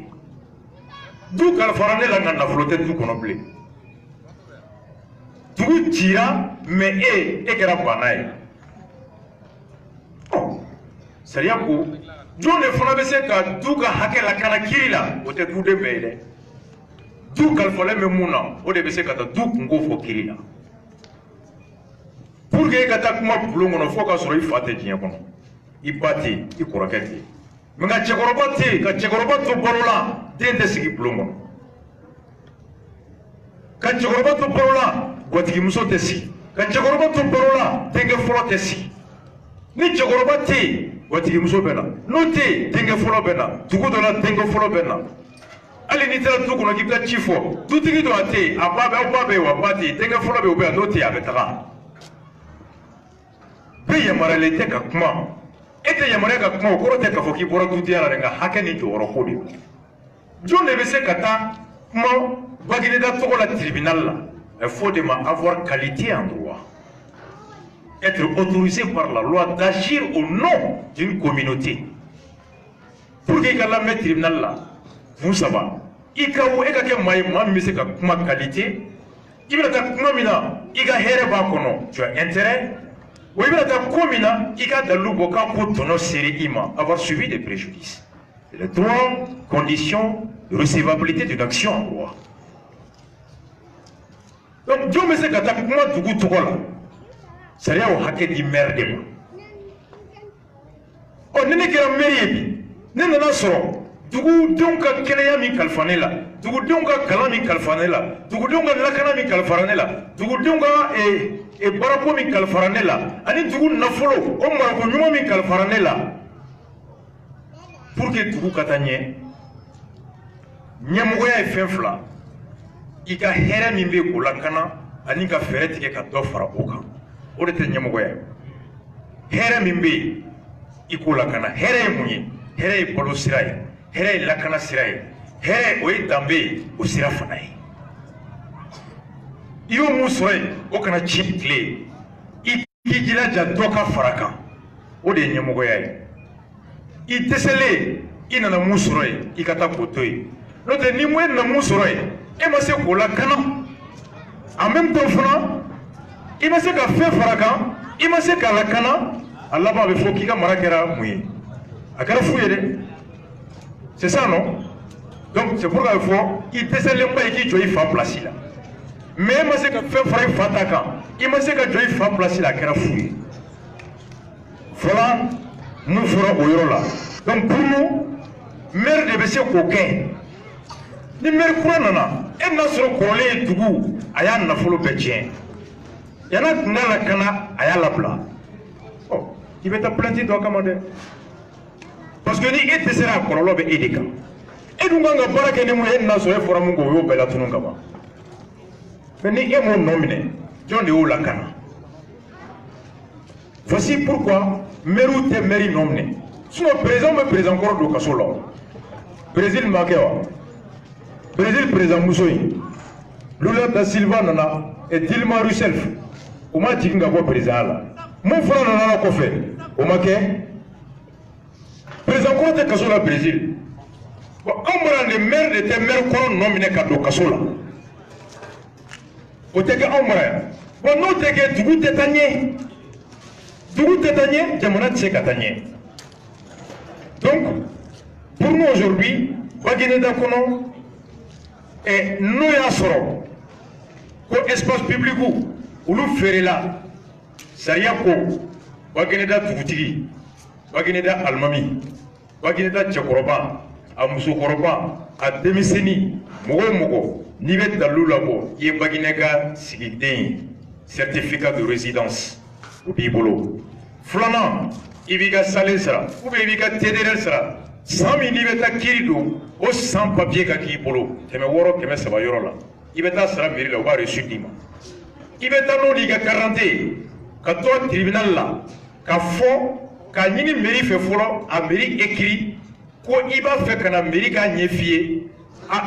Du kal farane la ngana flotte tout konoble. Tu tira mais e kera banai. Oh. Sariya ko jone fona be se ka du ka hakela kana kirila, o te du de beide. Tout calfole me mouna, o de bese kata tout ngo fo kirila. Pour que kata kuma bulongo no foka soro ifate jinya kono. Ibati, ikoraketi. Menga chekorobati, ka chekorobato borola, dente sigi bulongo. Ka chekorobato borola, gwatigi muso tesi. Ka chekorobato borola, denge folo tesi. Ni chekorobati, gwatigi muso bena. Note, denge folo bena. Tukudola denge folo bena. Ali ni tera tukuno kibla chifo tutigi do ate ababe wa bati tenga fola be obe noti abetara be yamarale te ka kuma ete yamare ka kuma ko te ka foki bora tuti ala renga hakeni to oro kodi jone be se kata kuma bagine da to la tribunal là il faut de avoir qualité en droit être autorisé par la loi d'agir au nom d'une communauté pour que la mettre tribunal là. Vous savez, il y a une qualité, il y a tu as intérêt, il y a avoir suivi des préjudices. Les droits, conditions de recevabilité d'une action en droit. Donc, Dieu me sait que moi, tout le monde, c'est rien au hacker du merde. On n'est qu'un mérite, n'est pas seulement. Dugu donka kelaya mi kalfanela dugu donka kalami kalfanela dugu donka lakana mi kalfanela dugu donka barako mi kalfanela ani dugu nafolo o marako nyuma mi kalfanela pour que dugu katanye nyamoya e fenfla ika hera mi be ko lakana ani ka fere tike ka do fara o kan o de te nyamoya hera mi be ikola kana hera munyi hera bolo sirai Here lakana sirai, here oi dambe o sira fanai. Iyo musoi o kana chipkle, ikijila jadoka faraka, o de nyemogoya. I tesele ina na musoi ikata kotoi. Note ni mwen na musoi, ema se ko lakana. En même temps fana, ima se ka fe faraka, ima se ka lakana, Allah ba be foki ka marakera muyi. Akara fuyede. C'est ça, non? Donc, c'est pourquoi il faut qu'il décèle pas et qu'il joue fa place là. Mais moi, c'est que fait frère Fataka. Il m'a dit que joue fa place là, qu'il a fouillé. Voilà, nous ferons au yoro là. Donc, pour nous, mère de Bessie coquin. Ni mère Kouranana, elle n'a sur le collet du goût, Ayan n'a pas le pétien. Il y en a qui n'a la cana, Ayan la plat. Oh, il va te planter, doit commander. Parce que ni ete sera kololo be edeka edunga nga baraka ni mu henna so e fora mungo yo bela tununga ba mais ni emo nomine jonde o lakana voici pourquoi meru te meri nomine sinon président me président encore do kasolo Brésil makewa Brésil président Moussoui Lula da Silva nana et Dilma Rousseff o ma tinga ko président la mon frère nana ko fe o make président kɔrɔ tɛ kaso la Brésil bon anw mana le maire de tɛ maire kɔrɔ nɔ minɛ ka don kaso la o tɛ kɛ anw mara yan bon n'o tɛ kɛ dugu tɛ taa ɲɛ dugu tɛ taa ɲɛ jamana tɛ se ka taa ɲɛ donc pour nous aujourd'hui Baguineda kɔnɔ n'o y'a sɔrɔ ko espace public olu feerela sariya ko Baguineda dugutigi Baguineda alimami Baguineda cɛkɔrɔba a musokɔrɔba a denmisɛnnin mɔgɔ o mɔgɔ n'i bɛ dalilu labɔ i ye Baguineda sigiden ye certificat de résidence o b'i bolo filanan i b'i ka salen sara ou bien i b'i ka TDR sara san min n'i bɛ taa kiiri don o san papier ka k'i bolo 600 300 yɔrɔ la i bɛ taa sara mairie la u b'a reçu d'i ma i bɛ taa n'o n'i ka carte ye ka to tribunal la ka fɔ ka ɲini mairie fɛ fɔlɔ a mairie écrit ko i b'a fɛ ka na mairie k'a ɲɛ f'i ye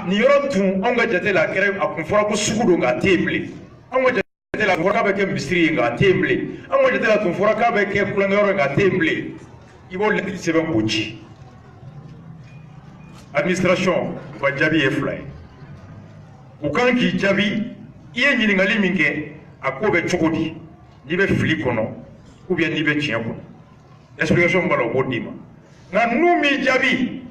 nin yɔrɔ tun anw ka jate la a kun fɔra ko sugu don nka a tɛ yen bilen anw ka jate la a tun fɔra k'a bɛ kɛ misiri ye nka a tɛ yen bilen anw ka jate la a tun fɔra k'a bɛ kɛ kulonkɛyɔrɔ ye nka a tɛ yen bilen i b'o lettre sɛbɛn k'o ci administration u ka jaabi ye 2 ye u kan k'i jaabi i ye ɲininkali min kɛ a ko bɛ cogo di n'i bɛ fili kɔnɔ ou bien n'i bɛ tiɲɛ kɔnɔ explication b'a la o b'o d'i ma nka n'u m'i jaabi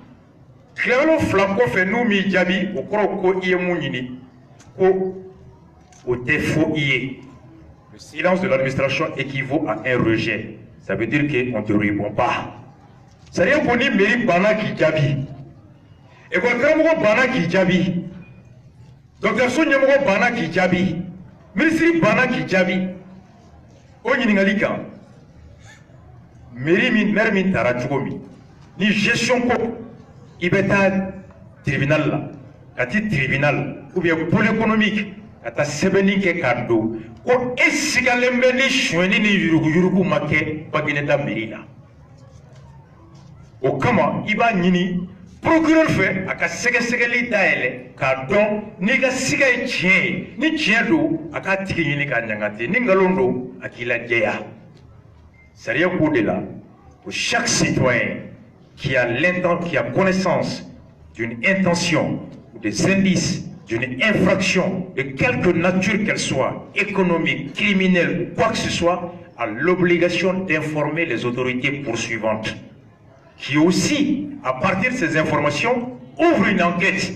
tilayɔrɔ 2 kɔfɛ n'u m'i jaabi o kɔrɔ ko i ye mun ɲini ko o tɛ fɔ i ye le silence de l'administration équivaut à un rejet ça veut dire qu'on ne te répond pas sariya ko ni mairie banna k'i jaabi école karamɔgɔ banna k'i jaabi dɔgɔtɔrɔso ɲɛmɔgɔ banna k'i jaabi ministre banna k'i jaabi o ɲininkali kan maire min taara cogo min ni gestion ko i bɛ taa tribunal la ka ti tribunal ou bien pôle économique ka taa sɛbɛnni kɛ k'a don ko e sigalen bɛ ni sonyɛni ni yuruguyurugu ma kɛ Baguineda mairie la o kama i b'a ɲini procureur fɛ a ka sɛgɛsɛgɛli dayɛlɛ k'a dɔn n'i ka siga ye tiɲɛ ye ni tiɲɛ don a k'a tigi ɲini k'a ɲangate ni nkalon don a k'i lajɛya sariya ko de la pour chaque citoyen qui a connaissance d'une intention ou des indices d'une infraction de quelque nature qu'elle soit, économique, criminelle, quoi que ce soit, a l'obligation d'informer les autorités poursuivantes, qui aussi, à partir de ces informations, ouvrent une enquête.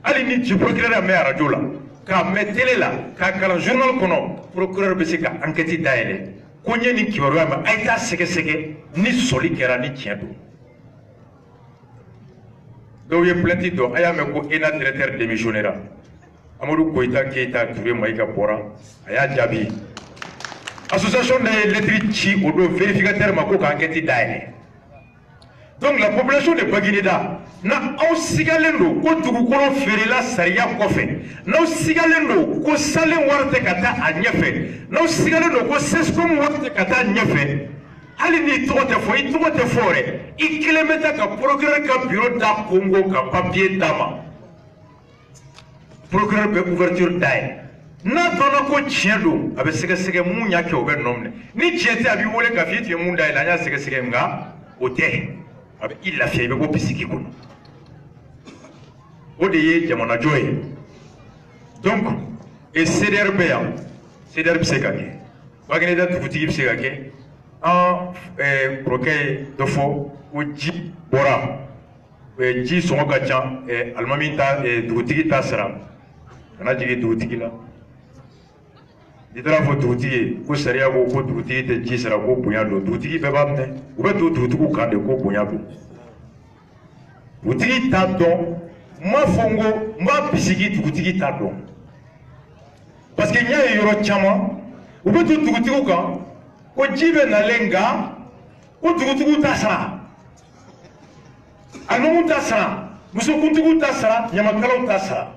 Allez, je procureur à la radio là, quand met télé là, quand le journal kono, procureur bese ka enquête d'aile, konye ni kibarua ma aita seke ni soli kera ni tiendo. Donc il y a plein de gens, il y a un directeur démissionnaire. Amadou Koïta Keita Touré Maïka Bora, il y a Djabi. Association des lettres au dos vérificateur Mako enquête d'aile. Donc la population de Baguineda n'a au sigalendo ko dugukolo ferela sariya kɔfɛ n'aw sigalen don ko salen wari tɛ ka taa a ɲɛfɛ n'aw sigalen don ko sescom wari tɛ ka taa ɲɛfɛ hali n'i tɔgɔ tɛ fɔ i tɔgɔ tɛ fɔ yɛrɛ i kelen bɛ taa ka procureur ka bureau da Congo ka papier d'a ma procureur bɛ ouverture da ye n'a dɔnna ko tiɲɛ don a bɛ sɛgɛsɛgɛ mun y'a kɛ o bɛ nɔ minɛ ni tiɲɛ tɛ a b'i wele k'a fɔ i tun ye mun da yɛlɛ an y'a sɛgɛsɛgɛ nka o tɛ a bɛ i lafiya i bɛ bɔ bisiki kɔnɔ o de ye jamanajɔ ye donc et CDR bɛ yan CDR bɛ se ka kɛ Baguineda dugutigi bɛ se ka kɛ an kɔrɔkɛ ye dɔ fɔ ko ji bɔra ji sɔngɔ ka ca alimami ta dugutigi ta sara kana jigin dugutigi la n'i taara fɔ dugutigi ye ko sariya ko dugutigi tɛ ji sara ko bonya don dugutigi bɛɛ b'a minɛ u bɛ don dugutigiw kan de ko bonya don dugutigi t'a dɔn n b'a fɔ n ko n b'a bisigi dugutigi t'a dɔn parce que n y'a ye yɔrɔ caman u bɛ don dugutigiw kan ko ji bɛ nalen nka ko dugutigiw t'a sara a numu t'a sara musokuntigiw t'a sara ɲamakalaw t'a sara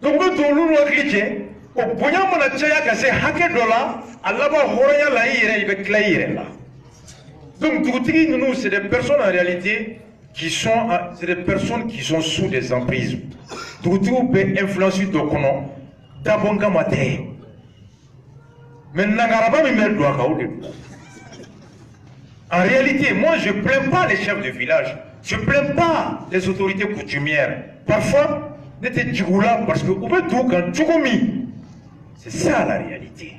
donc u bɛ don olu hakili cɛ o bonya mana caya ka se hakɛ dɔ la a laban hɔrɔnya la i yɛrɛ i bɛ tila i yɛrɛ la donc dugutigi ninnu c'est des personnes en réalité c'est des personnes qui sont sous des emprises dugutigiw bɛ influence dɔ kɔnɔ dabɔ kama tɛ mais nangaraba min bɛ don a kan o de don En réalité, moi, je ne plains pas les chefs de village. Je ne plains pas les autorités coutumières. Parfois, n'était Djigoula parce que vous pouvez tout quand Djougoumi. C'est ça la réalité.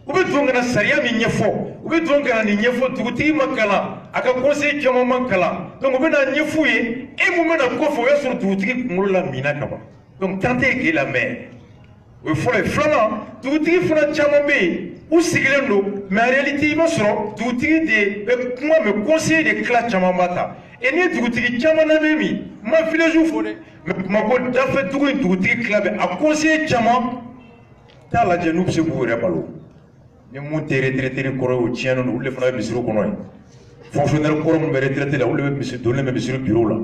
Vous pouvez tout quand Saria Mignefo. Vous pouvez tout quand Nignefo, Touti Makala, à un conseil qui a Mankala. Donc, vous pouvez Niefouye et vous mettez un coffre sur Touti Moula Minakaba. Donc, tentez que la mer. Il faut les flancs, Touti Flan Chamambe. Ou Sigilendo, mais en réalité, il va se rendre, moi, me conseiller des classes Chamamata. Et ni Touti Chamanamemi, ma fille joue folle. Mais ma bonne d'affaires, Touti Club, à conseiller Chamam, t'as la genoux, c'est vous, Repalo. Les montées retraités, les coraux, au tien, ou les frères, monsieur Konoy. Fonctionnaire corps, me retraité là, où le monsieur donné, mais monsieur le bureau là.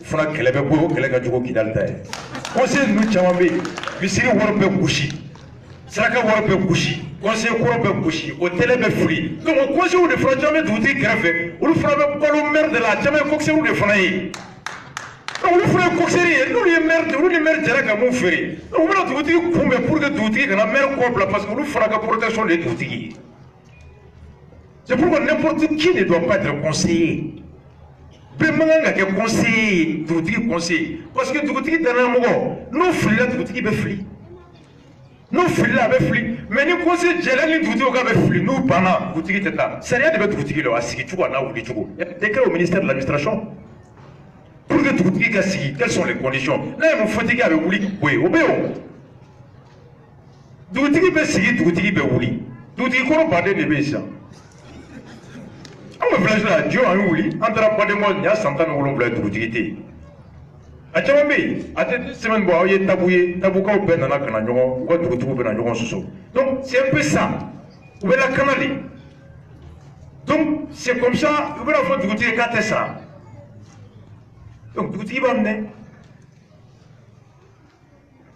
Frère, qu'elle avait beau, qu'elle a joué qui d'altaire. Conseiller nous Chamambe, monsieur Warpe Bouchi. Saraka Warpe Bouchi. Conseil Warpe Bouchi. Hôtel est free. Donc, au conseil de France, jamais douté grave. Ou le frère, pas le maire de la jamais coxé ou de Fanaï. Donc, le frère coxé, nous les maires, Jaraka mon ferré. Donc, on a douté pour que douté, que la mère couple, parce que nous fera la protection des doutés. C'est pourquoi n'importe qui ne doit pas être conseillé. Bemanga qui est conseillé, douté conseillé. Parce que douté, dans un moment, nous fris, douté qui est free. Nous filons avec fli, mais nous conseillons de nous dire avec fli, nous pendant vous tirez là. C'est rien de mettre vous tirer là, à ce qui tu vois là où tu vois. Décret au ministère de l'administration. Pour que vous tiriez à quelles sont les conditions? Là, ils m'ont fatigué avec vous, oui, au béo. Vous tirez pas si vous tirez pas vous. Vous tirez quoi par des nébéciens? On me flash là, Dieu a eu oui, entre pas de moi, il y a 100 ans où l'on voulait vous tirer. A caman bɛ yen a tɛ semaine bɔ aw ye tabukaw bɛɛ nana ka na ɲɔgɔn u ka dugutigiw bɛ na ɲɔgɔn soso donc c'est un peu ça u bɛ lakana de donc c'est comme ça u bɛna fɔ dugutigi k'a tɛ sara donc dugutigi b'a minɛ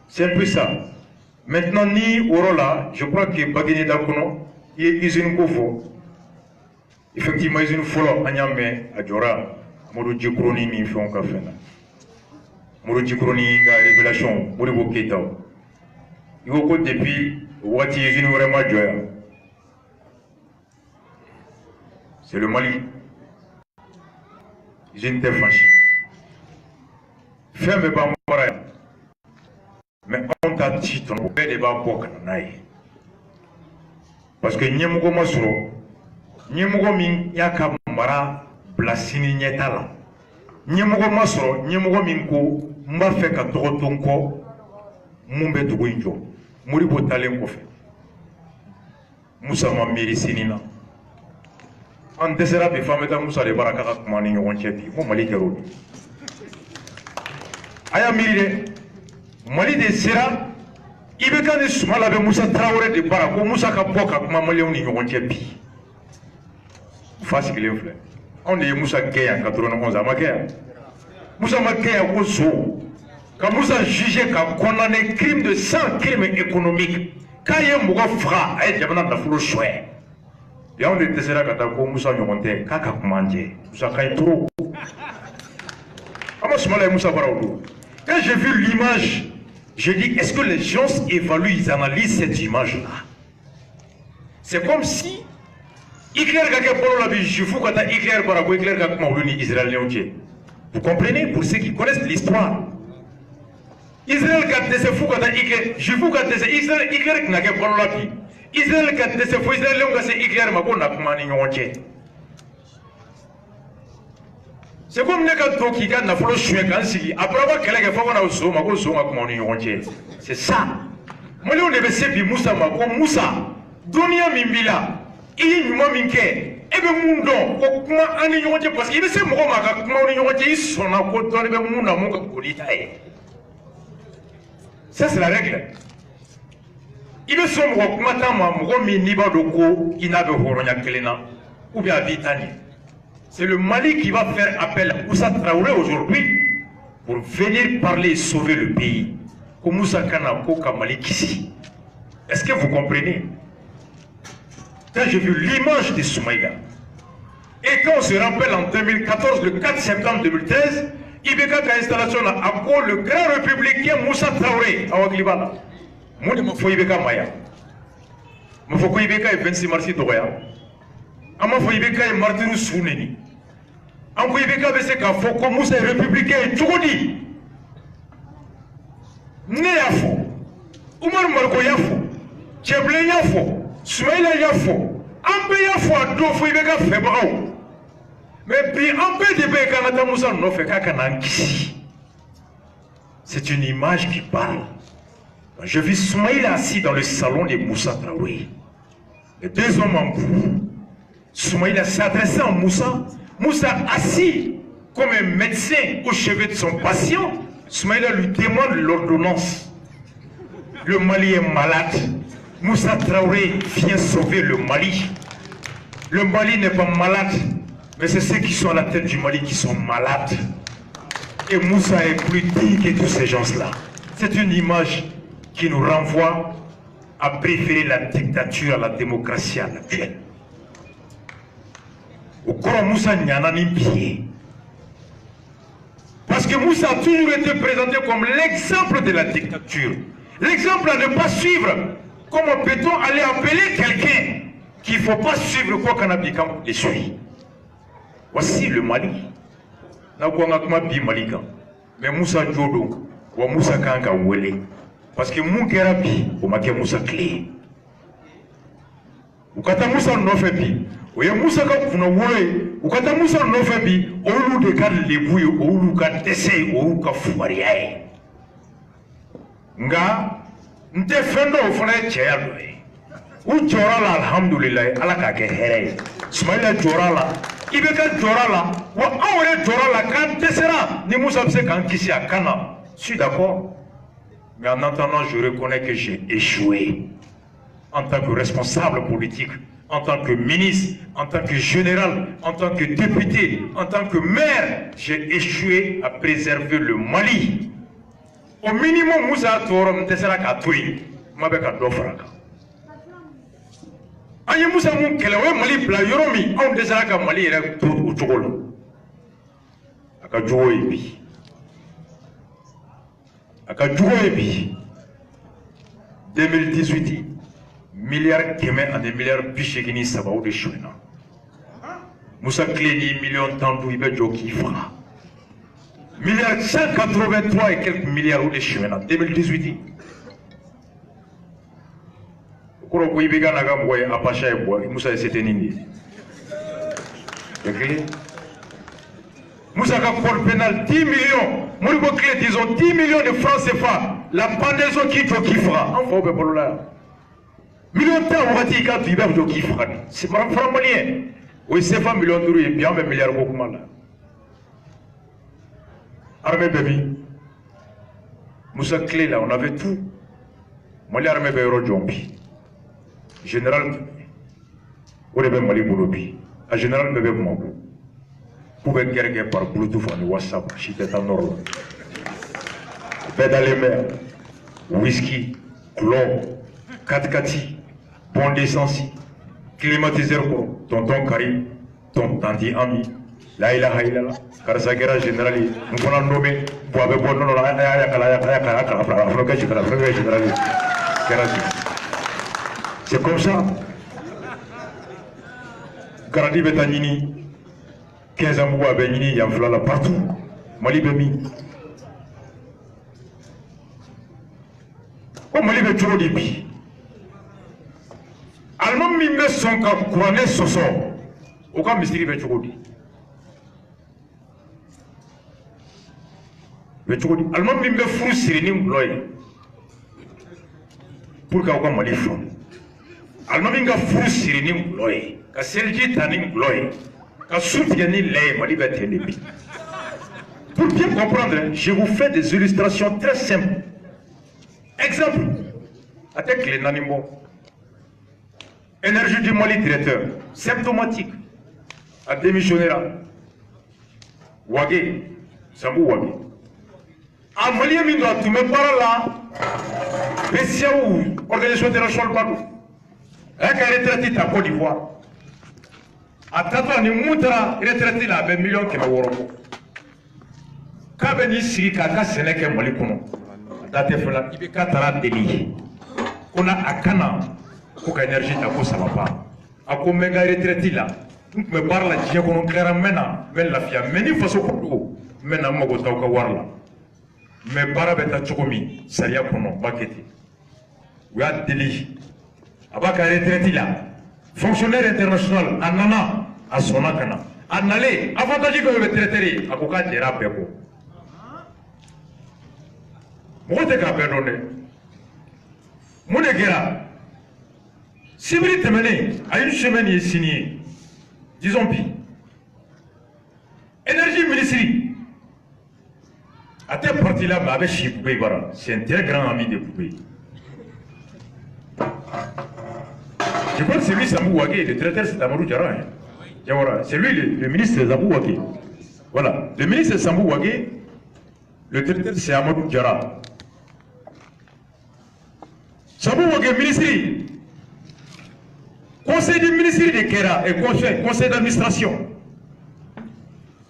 c'est un peu ça maintenant ni o yɔrɔ la je crois que Bagineda kɔnɔ i ye usine ko fɔ effectivement usine fɔlɔ an y'a mɛn a jɔra Amadou Djikroni ni fɛnw ka fɛn na. Moro Djikroni ka révélation Modibo Keita il faut que depuis waati usine vraiment joya c'est le Mali usine tɛ franchi fɛn bɛɛ b'an bara yan mais anw ta ci tɔnɔ o bɛɛ de b'a bɔ ka na n'a ye parce que ɲɛmɔgɔ ma sɔrɔ ɲɛmɔgɔ min y'a ka mara bila sini ɲɛta la ɲɛmɔgɔ ma sɔrɔ ɲɛmɔgɔ min ko n b'a fɛ ka tɔgɔ to n kɔ mun bɛ dugu in jɔ Modibo talen kɔfɛ Musa ma miiri sini na an dɛsɛra bi f'an bɛ taa Musa de bara k'a ka kuma ni ɲɔgɔn cɛ bi ko Mali kɛra o bi a y'a miiri dɛ Mali de sera IBK ni Sumala bɛ Musa Tarawele de bara ko Musa ka bɔ ka kuma maliyɛnw ni ɲɔgɔn cɛ bi fa sigilen filɛ anw de ye Musa gɛn yan 91 a ma kɛ yan Musa ma gɛn yan ko so ka Musa jugé ka condamné crime de 100 crimes économiques k'a ye mɔgɔ faga a ye jamana nafolo soɲɛ bi anw de dɛsɛra ka taa ko Musa ɲɔgɔn tɛ k'a ka kuma an cɛ Musa ka ɲi trop an ma Sumala ye Musa bara o don quand j'ai vu l'image j'ai dit est-ce que les gens évaluent ils analysent cette image là c'est comme si Hitler ka kɛ bolo la bi jufu ka taa Hitler bara ko Hitler ka kuma olu ni Israéliens cɛ vous comprenez pour ceux qui connaissent l'histoire Israël ka dɛsɛ fo ka taa Hitler jufu ka dɛsɛ Hitler tɛna kɛ bolo la bi Israël ka dɛsɛ fo Israéliens ka se Hitler ma ko na kuma ni ɲɔgɔn cɛ c'est comme ne ka to k'i ka nafolo suɲɛ k'an sigi après aw ka kɛlɛ kɛ fo ka na so ma ko so ka kuma ni ɲɔgɔn cɛ c'est ça Maliɲɛnw de bɛ se bi Musa ma ko Musa dɔnniya min b'i la i ye ɲuman min kɛ e bɛ mun dɔn ko kuma an ni ɲɔgɔn cɛ parce que i bɛ se mɔgɔ ma ka kuma ni ɲɔgɔn cɛ i sɔnna ko dɔnni bɛ mun na mun ka bon n'i ta ye ça c'est la règle i bɛ sɔn mɔgɔ kuma ta ma mɔgɔ min n'i b'a dɔn ko i n'a bɛ hɔrɔnya kelen na ou bien a b'i ta ɲɛ c'est le Mali qui va faire appel à Moussa Traoré aujourd'hui pour venir parler et sauver le pays ko Moussa kana ko ka Mali kisi est-ce que vous comprenez? Quand j'ai vu l'image de Soumaïla, et quand on se rappelle en 2014, le 4 septembre 2013, IBK a installation à Ako, le grand républicain Moussa Traoré, à Ouaglibala. Moi, je me fais IBK Maya. Je me fais IBK et 26 mars Doria. ama fo ibeka e martiru suneni anko ibeka be se ka fo ko Musa républicain chugodi ne yafo Umar Marko yafo Cheble yafo Soumaïla yafo ambe yafo do fo ibeka febao mais puis ambe de be kana Musa no fe kaka nankisi. C'est une image qui parle. Je vis Soumaïla assis dans le salon de Moussa Traoré. Les deux hommes en bout. Soumaïla s'adressait à Moussa. Moussa assis comme un médecin au chevet de son patient. Soumaïla lui demande l'ordonnance. Le Mali est malade. Moussa Traoré vient sauver le Mali. Le Mali n'est pas malade, mais c'est ceux qui sont à la tête du Mali qui sont malades. Et Moussa est plus digne que tous ces gens-là. C'est une image qui nous renvoie à préférer la dictature à la démocratie à laquelle. Au cours Moussa n'y en a ni pied. Parce que Moussa a toujours été présenté comme l'exemple de la dictature. L'exemple à ne pas suivre. Comment peut-on aller appeler quelqu'un qu'il ne faut pas suivre quoi qu'on a dit quand il suit? Voici le Mali. Mais Moussa Djodo, ou Moussa Kanga Wele. Parce que Moukera Bi, ou Maké Moussa Clé. Ou Kata Moussa Nofebi, ou ya Moussa Kakuna Wele, ou Kata Moussa Nofebi, ou Lou de Kan Lebouy, ou Lou Kan Tessé, ou Kafouariae. Nga, Nte Fendo ou Fone Tchéaloé. Ou Djorala, alhamdoulilah, Alakake Here. Soumaïla Djorala. Ibeka Djorala, ou Aure Djorala, quand Tessera, ni Moussa Bse Kankisi à Kana. Je suis d'accord. Mais en attendant, je reconnais que j'ai échoué. En tant que responsable politique, en tant que ministre, en tant que général, en tant que député, en tant que maire, j'ai échoué à préserver le Mali. Au minimum, Moussa Torom Tessera Katoui, Mabeka Dofraka. Aye Moussa Moun Kelewe Mali Bla Yoromi, on Tessera Ka Mali Rek Tout ou Tchogolo. Aka Djouo Ebi. Aka Djouo Ebi. 2018, milliards Kémen à des milliards Bichegini Sabaou de Chouina. Moussa Kleni, millions Tandou Ibe Djoki Fra. Milliards 183 et quelques milliards de Chouina. 2018. Kuro Ibega Nagamboy, Apacha et Bois, Moussa c'était Nini. Moussa Kapol pénal 10 millions. Mouribo Clé, disons 10 millions de francs CFA. La pendaison qui fera. On va au Bébolola. Millions de temps, on va dire qu'il y a qui fera. C'est pas un franc malien. Oui, c'est pas millions d'euros et bien, mais milliards beaucoup mal. Armée Baby. Moussa Clé, là, on avait tout. Moi, l'armée Béro Djombi. Général. On avait Mali Boulobi. Un général Bébé Mabou. Pouvait guerre par Bluetooth en WhatsApp, j'étais en Orlando. Dans les mers, whisky, clone, katkati, bon d'essence, climatiseur, tonton Karim, ton tanti ami, la ilaha illallah, car ça guerre générale, nous avons nommé, pour avoir bon nom, c'est comme ça. Garadi Betanini. 15 ans, il y a un partout. Mali Bemi. Oh, Mali Betro Dibi. Allemand Mimbe son couronné Soso. Aucun mystère Betro Di. Betro Di. Allemand Mimbe Fou Sirinim Gloy. Pour qu'aucun Mali Fou. Allemand Mimbe Fou Sirinim Gloy. Kasselji Tanim Gloy. Pour bien comprendre, je vous fais des illustrations très simples. Exemple, avec les Nanimbo. Énergie du Mali directeur, symptomatique. À démissionnaire. Wagé, Sambou Wagé. À Mali, il doit tout me parler là. Bessia ou Organisation internationale Badou. Avec un retraité à Côte d'Ivoire. A tata ni mutra retraité la be million kema woroko ka be ni sigi ka ka seneke Mali kono date fela ibeka tara deli kona akana ko ka énergie ta ko ça va pas a ko mɛ n ka retraite la n tun bɛ baara la diɲɛ kɔnɔ n tilara n bɛ na n bɛ lafiya mais ni faso ko don n bɛ na n mago t'aw ka wari la mais baara bɛ taa cogo min sariya kɔnɔ ba kɛ ten u y'a deli a b'a ka retraite la fonctionnaire international a nana a sɔnna ka na a nalen avantage dɔw bɛ traiteur ye a ko k'a jɛra a bɛɛ kɔ mɔgɔ tɛ k'a bɛɛ dɔn dɛ mun de kɛra sibiri tɛmɛnen a ye une semaine ye sini ye disons bi énergie ministre a tɛ parti la mais a bɛ si Poupée bara c'est un très grand ami de Poupée. Je crois que c'est lui Sambou Wagué, le traiteur c'est Amadou Diarra. Hein. C'est lui le ministre Sambou Wagué. Voilà, le ministre Sambou Wagué, le traiteur c'est Amadou Diarra. Sambou Wagué, ministre, conseil du ministre de Kera et conseil d'administration,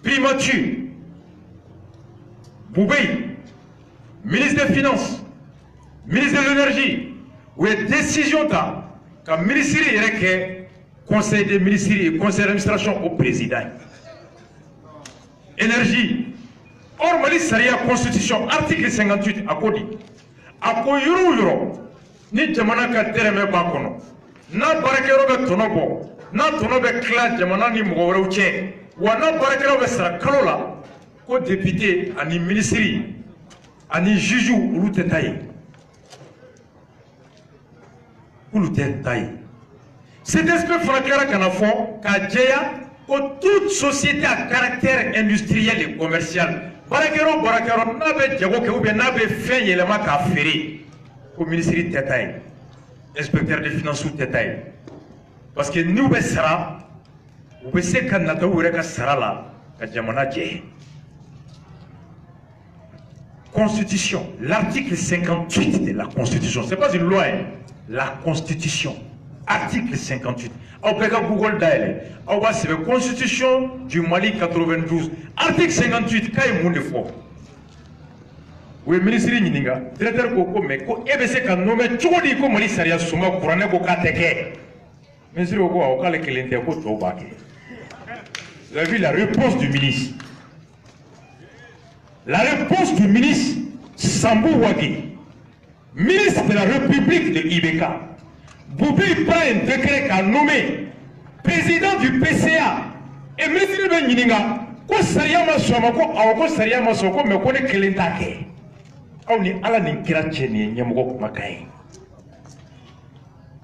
primature, Boubé, ministre des Finances, ministre de l'Énergie, où est décision ta. Quand le ministre est conseil des ministres et conseil d'administration au président. Énergie. Or, Mali Saria Constitution, article 58, à Kodi. À Koyuru, ni Jamana Katereme Bakono. Na Barakero Tonobo. Na Tonobe Kla Jamana ni Mourouche. Ou na Barakero Sara Kalola. Ko député, ani ministre, ani Jujou, Routetaï. Cet aspect fracassant qu'on a fait, que toute société à caractère industriel et commercial, Barakero, n'avait diago que ou bien n'avait fait élément qu'à faire au ministère de Tétaï, inspecteur des finances ou Tétaï. Parce que nous, on sera, on sait qu'on a tout le sera là, à Djamana Djé. Constitution, l'article 58 de la Constitution, ce n'est pas une loi. La Constitution, article 58. Au Péka Google Daele, au bas c'est la Constitution du Mali 92. Article 58, quand il y a fort. Oui, ministre Nininga, directeur Koko, mais ko EBC kan nommé Tchodi ko Mali Saria Souma Kourane ko Kateke. Ministre Koko, au cas que l'intérêt ko Tchobake. Vous avez vu la réponse du ministre. La réponse du ministre Sambou Wagué. Ministre de la République de Ibeka, Boubé prend un décret qu'a nommé président du PCA et ministre de Nininga, ko Sariama Somako, ko Sariama Soko, mais qu'on est Kelentake. On est à la Ninkiracheni, Nyamoko Makai.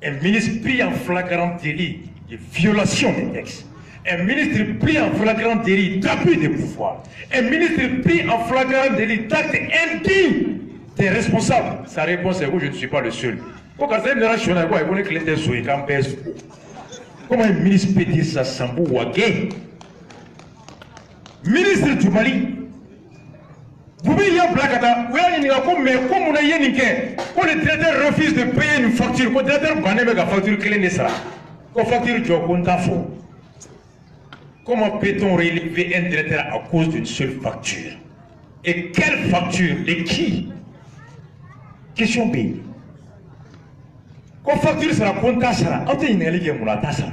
Un ministre pris en flagrant délit de violation des textes. Un ministre pris en flagrant délit d'abus de pouvoir. Un ministre pris en flagrant délit d'acte indigne. T'es responsable. Sa réponse est que je ne suis pas le seul. Comment un ministre peut dire ça, Sambou Wagué? Ministre du Mali. Vous voyez, il y a Blakata, mais comme on a yéniqué, quand le traiteur refuse de payer une facture, quand le traiteur banne la facture clé ne sera. Quand facture Djokontafo. Comment peut-on relever un traiteur à cause d'une seule facture? Et quelle facture? De qui? Question B. Quand facture sera compta sera, on te n'allait que moulata sera.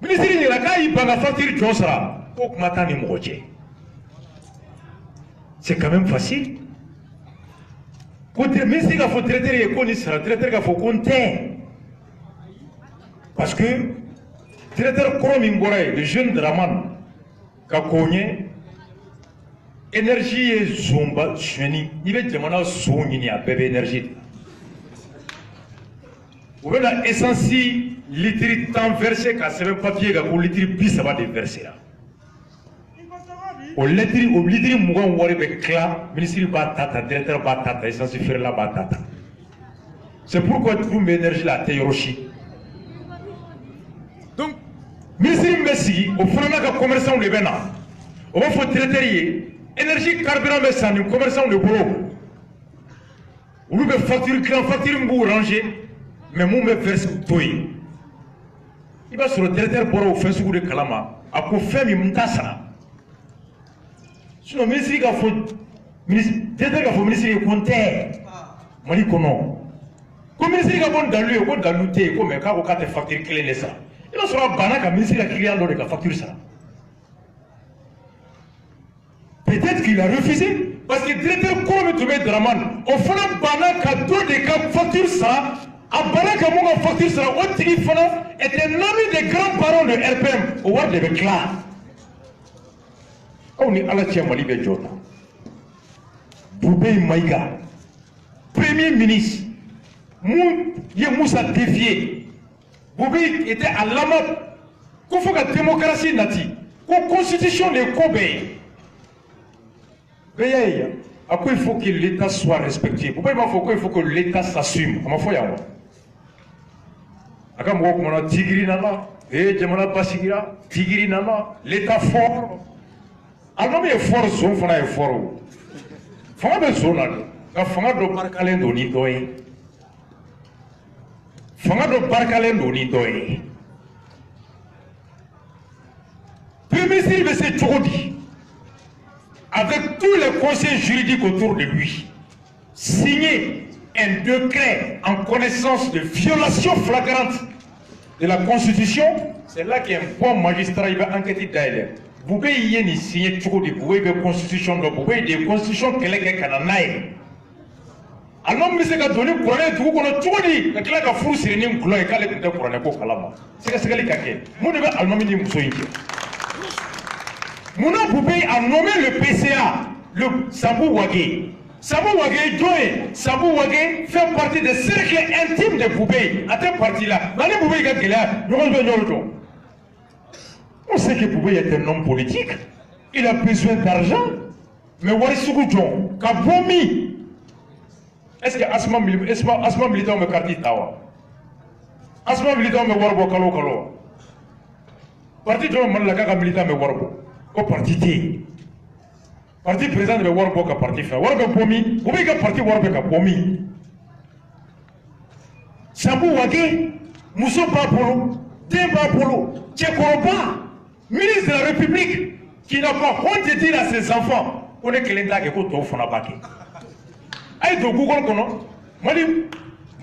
Ministre de la CAI, par la facture qui sera, pour que matin ni moitié. C'est quand même facile. Quand le ministre il faut traiter les cons, il sera traité qu'il faut compter. Parce que traiteur Kromingore, le jeune Draman, qu'a connu énergie et zomba cheni, il va demander son ni à bébé énergie. Vous voyez la essence litre temps versé qu'à ce papier qu'à litre bis ça va déverser là. Au litre mougan wari be cla, ministre batata, directeur batata, essence faire la batata. C'est pourquoi tout l'énergie la théorochi. Donc, ministre Messi, au fond de commerçant le Bénin, on va faire traiter énergie carburant mais sans commerçant le boulot. On lui facture client, facture mbou ranger, mais mon me verse tout. Il va sur le traiteur pour faire ce de Kalama, à quoi faire m'intassa. Sinon, ministre qui a fait, ministre qui a fait, ministre qui comptait, Mali kono. Comme ministre ka bon dalu ko dalu te ko me ka ko ka te facture clé ne ça. Il sera bana ka ministre ka client do de facture ça. Peut-être qu'il a refusé parce que le directeur comme Toumé Draman on fera bana ka do de ka facture ça. A bana ka mo ka facture ça au téléphone est un ami des grands-parents de RPM au ward de Bekla. On est à la tienne Mali Bejota. Boubé Maïga, premier ministre, Moussa défié. Boubé était à l'amap. Qu'il faut que la démocratie nati, que la constitution de Kobe. Après, il faut que l'État soit respecté. Pourquoi il faut que l'État s'assume? Comment faut y avoir? Akam wok mona tigiri nana, jamana basigira, tigiri nana, l'État fort. Alors mais fort son fana est fort. Fanga be zona ka fanga do barkalen do ni doye. Fanga do barkalen do ni doye. Premier ministre c'est Tchodi. Avec tous les conseils juridiques autour de lui, signer un décret en connaissance de violation flagrante de la Constitution, c'est là qu'un bon magistrat il va enquêter d'ailleurs. Vous pouvez y signer tout de vous pouvez la Constitution, vous pouvez des constitutions qu'elle est cananaï. Alors, mais c'est qu'à donner pour aller tout qu'on a tout dit, que là qu'à fou c'est une gloire et qu'elle est pour aller pour Kalama. C'est que c'est qu'elle est caquée. Mon neveu allemand dit Moussoïki. Mon nom pouvait a nommé le PCA, le Sabou Wagé. Sabou Wagé, Joé, Sabou Wagé fait partie des cercles intimes de Poupé. À cette partie-là, dans les Poupé, il y a nous avons on sait que Poupé est un homme politique. Il a besoin d'argent. Mais Warissoukou John, Kabomi. Est-ce que Asma militant me karti tawa? Asma militant me warbo kalo kalo. Parti John Malaka militant me warbo. Ko parti T. Parti président de warbo ka parti fait. Warbo pomi. Poupé ka parti warbo ka pomi. Sabou Wagé, Mousso Papolo, Demba Polo, Tchekoroba. Ministre de la République qui n'a pas honte de dire à ses enfants qu'on est Kelenda qui est au Fonabaki. Aïe de Google, Mali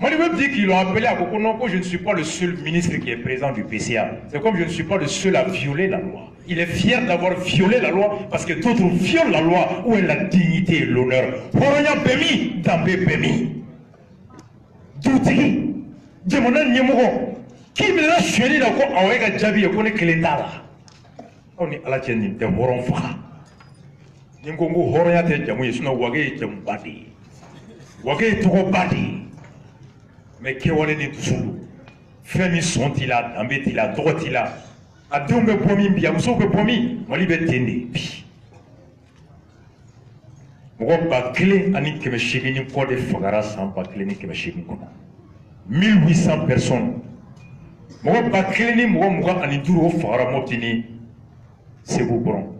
même dit qu'ils l'ont appelé à Kokono que je ne suis pas le seul ministre qui est présent du PCA. C'est comme je ne suis pas le seul à violer la loi. Il est fier d'avoir violé la loi parce que d'autres violent la loi où est la dignité et l'honneur. Horonya Bemi, Dambé Bemi. Doutigi, Djemonan Nyemoro, qui me l'a chué dans quoi Awega Djabi et qu'on est Kelenda. On est à la tienne de Horon Fara. Ningongo Horoya te Jamouye, sinon Wagé Jambadi. Wagé Togo Badi. Mais Kewale ni Toussoulou. Femi sont-ils là, Dambé là, droit là. A Dumbe Pomi, Biamso Pomi, Malibe Tende. Mouba clé, Annie Kemeshigini, Kode Fogara, sans pas clé, ni Kemeshigini. 1800 personnes. Mouba clé, ni Mouba Aniduro Fogara Motini. C'est vous bon.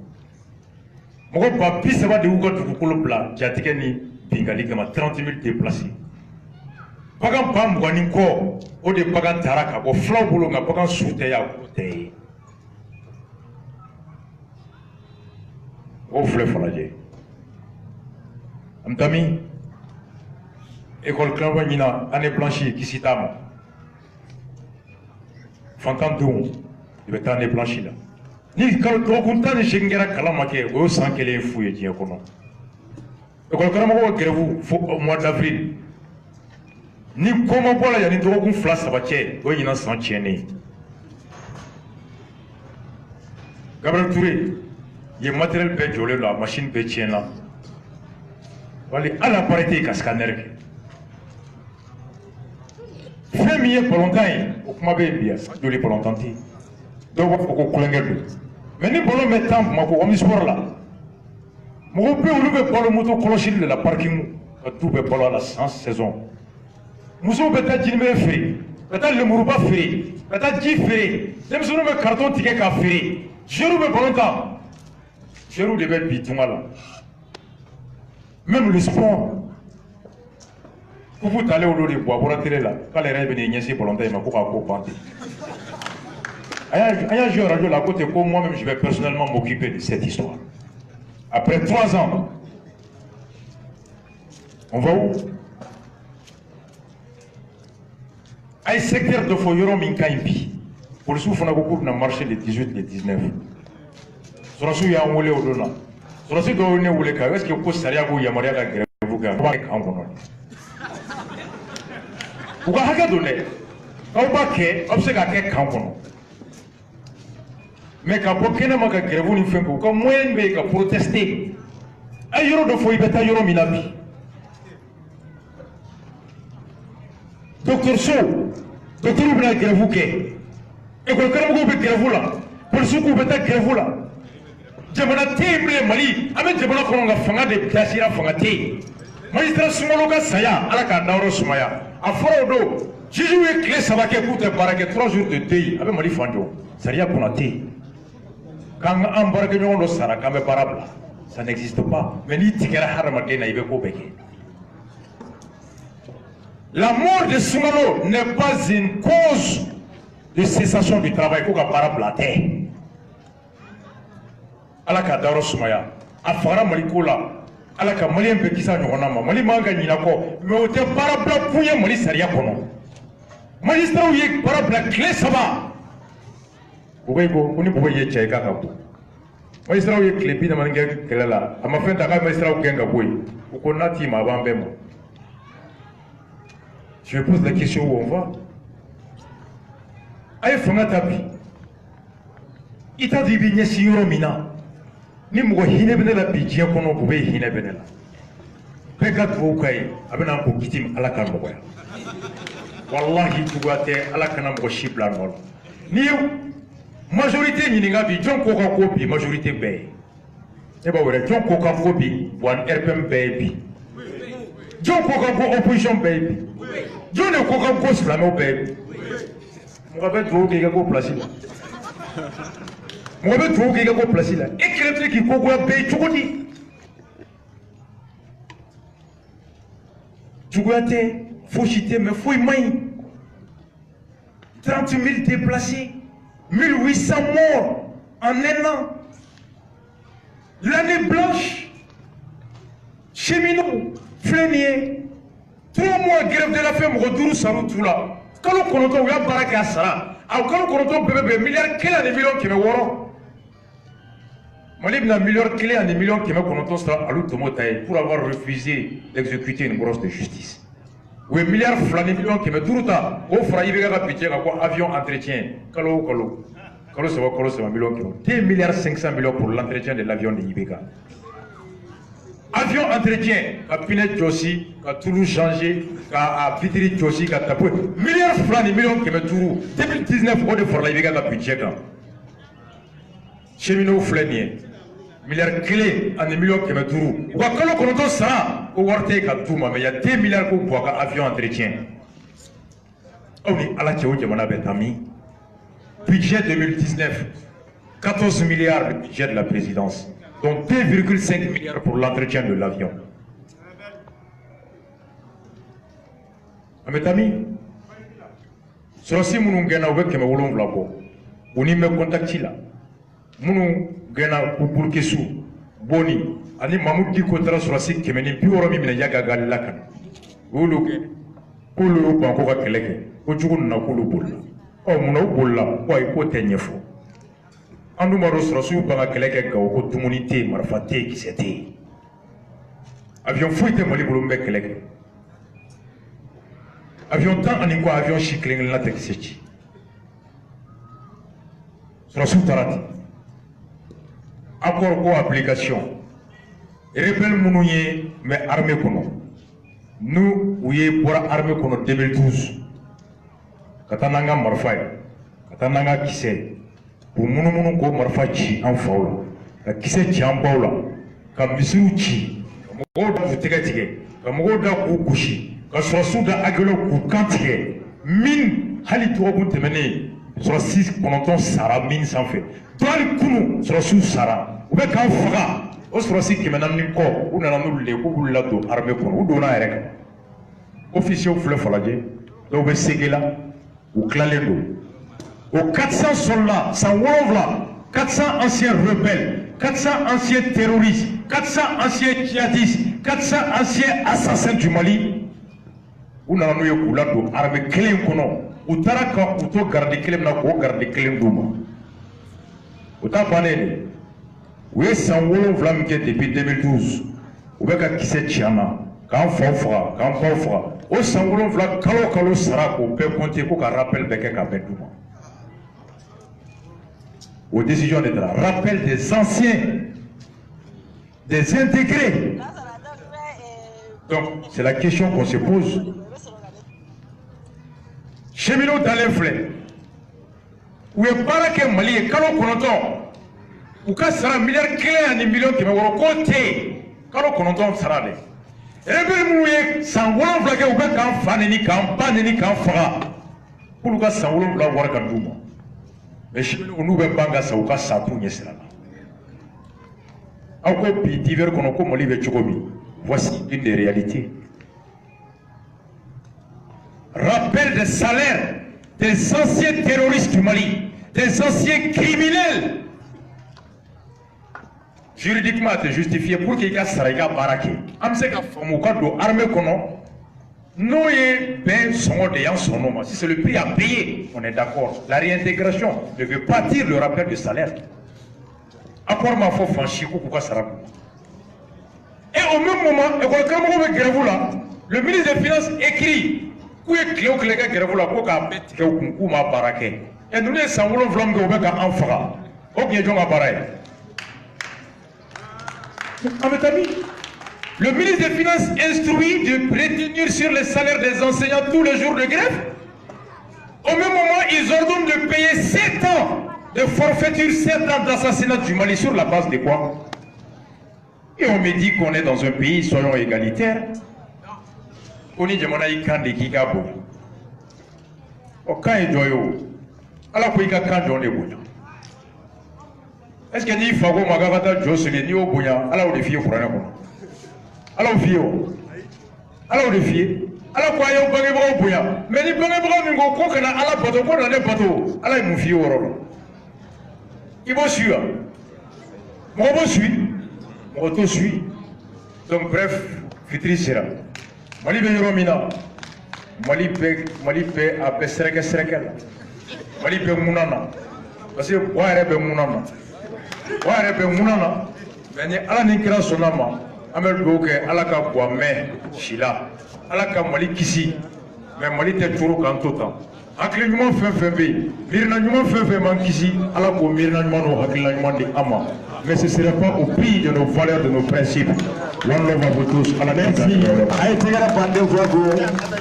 Moi, papi, ça va de où quand vous coulez plat. J'ai attaqué ni Bingali comme 30 000 déplacés. Pagan Pam Guaninko, au de Pagan Taraka, au flanc boulot, à Pagan Souteya, côté. Au fleuve Falajé. Amtami, école Clanvanina, année blanchie, qui s'y tame. Fantandoum, il va être année blanchie là. Ni kalkunta ni shingera kalamake o sankele fouye tie kono e ko kalama ko grève au mois d'avril ni comment bola ya ni to ko fla sabache o yina san tiene Gabriel Touré ye matériel be jolé la machine be tiena wali ala parité ka scanner fait mieux pour longtemps o kuma be bia joli pour longtemps ti do ko kulengel. Mais ni bolo met temps ma ko omi sport là. Mo pe ulu be bolo moto clochil de la parking tout be bolo la sans saison. Muso beta jinme free. Beta le muruba free. Beta ji free. Dem sunu be carton ticket ka free. Jeru be bolo temps. Jeru de be bitunga là. Même le sport. Vous allez au lot de bois pour attirer là. Quand les rêves viennent ici pour longtemps, il m'a pas compris. Un jour, radio à côté, moi-même, je vais personnellement m'occuper de cette histoire. Après 3 ans, on va où? ay secteur de fo yoro min kaimbi police fana ko ko na marché le 18 le 19 surasu ya wole odona surasu do ne wole ka est-ce que ko sariya ko yamaria ka grève ga ba kan kono uga haka do ne aw ba ke obsega ke kan kono mais ka bo kena maka grève ni fenko ko moyen be ka protester ay yoro do fo ibeta yoro minabi docteur Sow docteur bina grève ke école karamɔgɔw bɛ grève la policiers bɛ taa grève la jamana tɛ yen bilen Mali an bɛ jamana kɔnɔ nka fanga de bilasira fanga tɛ yen magistrat Sumaworo ka saya Ala k'a dayɔrɔ sumaya a fɔra o don juges ye tile 3 kɛ k'u tɛ baara kɛ 3 jours de deuil a bɛ Mali fan jɔ sariya kɔnɔ tɛ yen k'an ka an baarakɛɲɔgɔn dɔ sara k'an bɛ baara bila ça n'existe pas mais n'i tigɛra hadamaden na i bɛ ko bɛɛ kɛ. La mort de Sumaworo n'est pas une cause de cessation du travail ko ka baara bila tɛ Ala k'a dayɔrɔ sumaya a fagara Mali ko la Ala ka maliyɛn bɛɛ kisi a ɲɔgɔnna ma Mali man ka ɲinɛ kɔ mais o tɛ baara bila kun ye Mali sariya kɔnɔ magistrats ye baara bila tile 3 Bogoyi ko ni Bogoyi ye cɛ ye k'a ka bɔ magistrats ye tile 40 kɛ kɛlɛ la a ma fɛn ta k'a magistrats gɛn ka bɔ yen u ko n'a t'i ma a b'an bɛɛ ma je pose la question où on va ay fanga ta bi ita di bi ɲɛsi yɔrɔ min na ni mɔgɔ hinɛ bɛ ne la bi diɲɛ kɔnɔ u bɛ hinɛ bɛ ne la bɛɛ ka dugawu k'a ye a bɛ na ko kiti Ala ka nɔgɔya wallahi juguya tɛ Ala kana mɔgɔ si bila nɔ la n'i ye majorité ɲininka bi jɔn ko ka ko bi majorité bɛɛ ye ne b'a wɛrɛ jɔn ko ka ko bi wa RPM bɛɛ ye bi jɔn ko ka ko opposition bɛɛ ye bi jɔn de ko ka ko silamɛw bɛɛ ye bi mɔgɔ bɛ dugawu kɛ i ka ko place la mɔgɔ bɛ dugawu kɛ i ka ko place la e kelen tɛ k'i ko goya bɛɛ ye cogo di juguya tɛ fosi tɛ mais foyi man ɲi 30 000 déplacés 1800 morts en un an l'année blanche cheminot filɛ nin ye 3 mois grève de la faim mɔgɔ 5 sara tu la kalo 9 u y'a baara kɛ a sara a kalo 9 bɛɛ bɛ bɛn miliyari 1 ani miliyɔn 600 Mali bɛna miliyɔri 1 ani miliyɔn 900 sara alu tomo ta ye pour avoir refusé d'exécuter une grosse de justice u ye miliyari 2 ni miliyɔn 500 ta o fara IBK ka budget kan ko avion entretien kalo o kalo kalo 3 miliyɔn 2 milliards 500 millions pour l'entretien de l'avion de IBK avion entretien ka pinɛ jɔsi ka tulu changer ka vitre jɔsi ka tapo miliyari 2 ni miliyɔn 500 2019 o de farala IBK ka budget kan cheminot filɛ nin ye miliyari 1 ani miliyɔn 500 u ka kalo 9 sara o wari tɛ ka d'u ma mais il y a 2 milliards ko bɔ a ka avion entretien aw ni Ala cɛ o jamana bɛ taa min budget 2019 14 milliards de budget de la présidence dont 2,5 milliards pour l'entretien de l'avion. Mes amis, surasi minnu gɛnna u bɛ 700 bɔ u ni bɛ contacti la minnu gɛnna u Burkina Boni ani Mamadou Diko taara surasi 160 min minɛ Yagagali la kan u y'olu gɛn k'olu y'u ban ko ka kɛlɛ kɛ ko jugu nana k'olu bolila munna u bolila ko ayi k'o tɛ ɲɛfɔ an dun b'a dɔn surasiw ban ka kɛlɛ kɛ Gawo ko dumuni tɛ yen marifa tɛ yen kisɛ tɛ yen avion foyi tɛ Mali bolo min bɛ kɛlɛ kɛ avion 10 ani kɔ avion si kelen kelenna tɛ kisɛ ci surasiw taara ten accord ko application rebelle minnu ye mɛ armée kɔnɔ n'u u ye bɔra armée kɔnɔ 2012 ka taa n'an ka marifa ye ka taa n'an ka kisɛ ye k'u munumunu k'o marifa ci an faw la ka kisɛ ci an baw la ka misiriw ci ka mɔgɔw da k'u tɛgɛ tigɛ ka mɔgɔw da k'u gosi ka surasiw da agɛlɛw k'u kan tigɛ min hali dɔgɔkun tɛmɛnen surasi 9 sara min sanfɛ to hali kunu surasiw sara u bɛ k'an faga o surasi 400 kɔ u nana n'olu le k'u b'u ladon armée kɔnɔ u donna yɛrɛ kan officiers filɛ Falajɛ dɔw bɛ Sege la u tilalen don o 400 soldats 107 400 anciens rebelles 400 anciens terroristes 400 anciens djihadistes 400 anciens assassins du Mali u nana n'u ye k'u ladon armée kelen kɔnɔ u taara ka u to garde kelen na k'o garde kelen d'u ma o t'a bannen de u ye san 7 min kɛ depuis 2012 u bɛ ka kisɛ ci an na k'an faw faga k'an baw faga o san 7 kalo o kalo sara k'o bɛɛ compter ko ka rappel bɛɛ kɛ k'a bɛɛ d'u ma o décision de taara rappel des anciens des intégrés. Donc c'est la question qu'on se pose. Cheminot dalen filɛ u ye baara kɛ Mali ye kalo 9 u ka sara miliyari 1 ani miliyɔn 600 k'o tɛ yen kalo 9 sara dɛ rebelle minnu ye san 7 kɛ u bɛ k'an fa neni k'an ba neni k'an faga k'olu ka san 7 wari ka d'u ma mais cheminot n'u bɛ ban ka sa u ka sa t'u ɲɛ sira la aw ko bi divers kɔnɔ ko Mali bɛ cogo min voici une des réalités. Rappel des salaires des anciens terroristes du Mali, des anciens criminels. Juridiquement, c'est justifié pour qu'il y ait un barake. Armée non, si c'est le prix à payer, on est d'accord. La réintégration ne veut pas dire le rappel de salaire. Encore ma faut franchir pourquoi ça rappelle. Et au même moment, le ministre des Finances écrit où est clé au clé que vous la coque à bête que vous m'a baraqué. Et nous les sans voulons vlamber au bec en fera. Ok, j'en ai pareil. Le ministre des Finances instruit de retenir sur les salaires des enseignants tous les jours de grève. Au même moment, ils ordonnent de payer 7 ans de forfaiture, 7 ans d'assassinat du Mali sur la base de quoi? Et on me dit qu'on est dans un pays, soyons égalitaires. On est demandé quand de qui gabo. Au quand est joyeux. Alors qu'il y a quand on est bon. Est-ce qu'il y a des fois où Magavata José ni au Bouya, alors les filles pour un an. Alors filles. Alors les filles. Alors quoi il y a un bagage au Bouya. Mais les bagages au Mingo, qu'on a à la bateau, qu'on a des bateaux. Alors il me fille au rôle. Il va suivre. Moi je suis. Moi je suis. Donc bref, Fitri sera. Mali be yɔrɔ min na Mali bɛ a bɛ sɛrɛkɛ la Mali bɛ mun na parce que wa yɛrɛ bɛ mun na mais ni Ala ni kira sɔnna ma an bɛ dugawu kɛ Ala ka bɔ a mɛn si la Ala ka Mali kisi mais Mali tɛ toro k'an to tan hakili ɲuman fɛn fɛn bɛ yen miirina ɲuman fɛn fɛn m'an kisi Ala k'o miirina ɲuman n'o hakilina ɲuman di an ma mais ce ne serait pas au prix de nos valeurs, de nos principes. One love à vous tous. À la merci. Aïe, tu as pas de voix.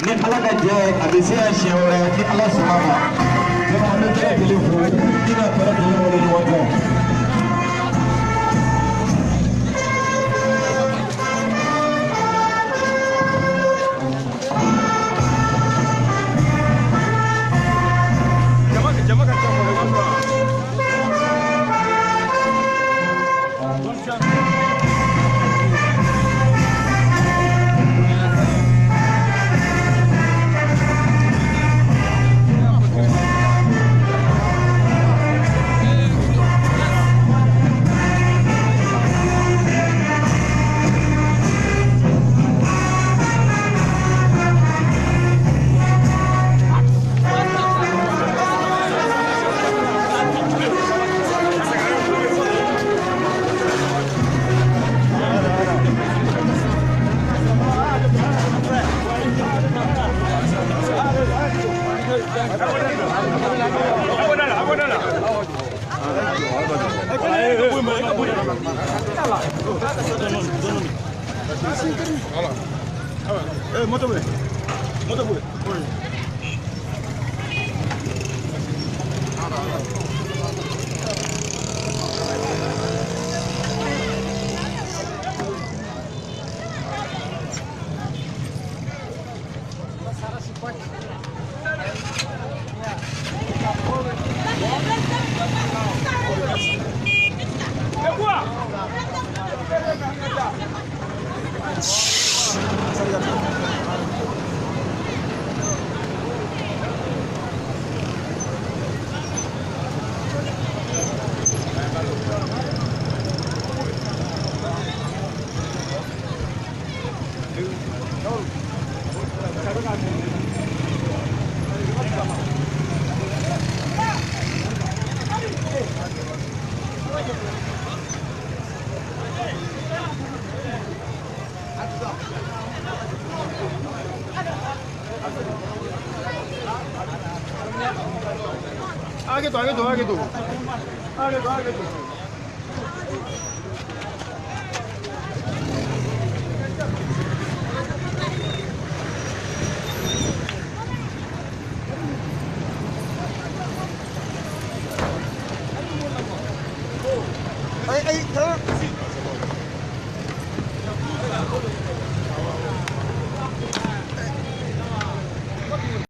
Ni ala ka jɛ a bɛ se ka siɲɛ wɛrɛ ni ala sɔnna ma. Vraiment an bɛ bɛɛ lajɛlen fo. I n'a bɛɛ lajɛlen wale ɲɔgɔn kan. Gracias. Ay,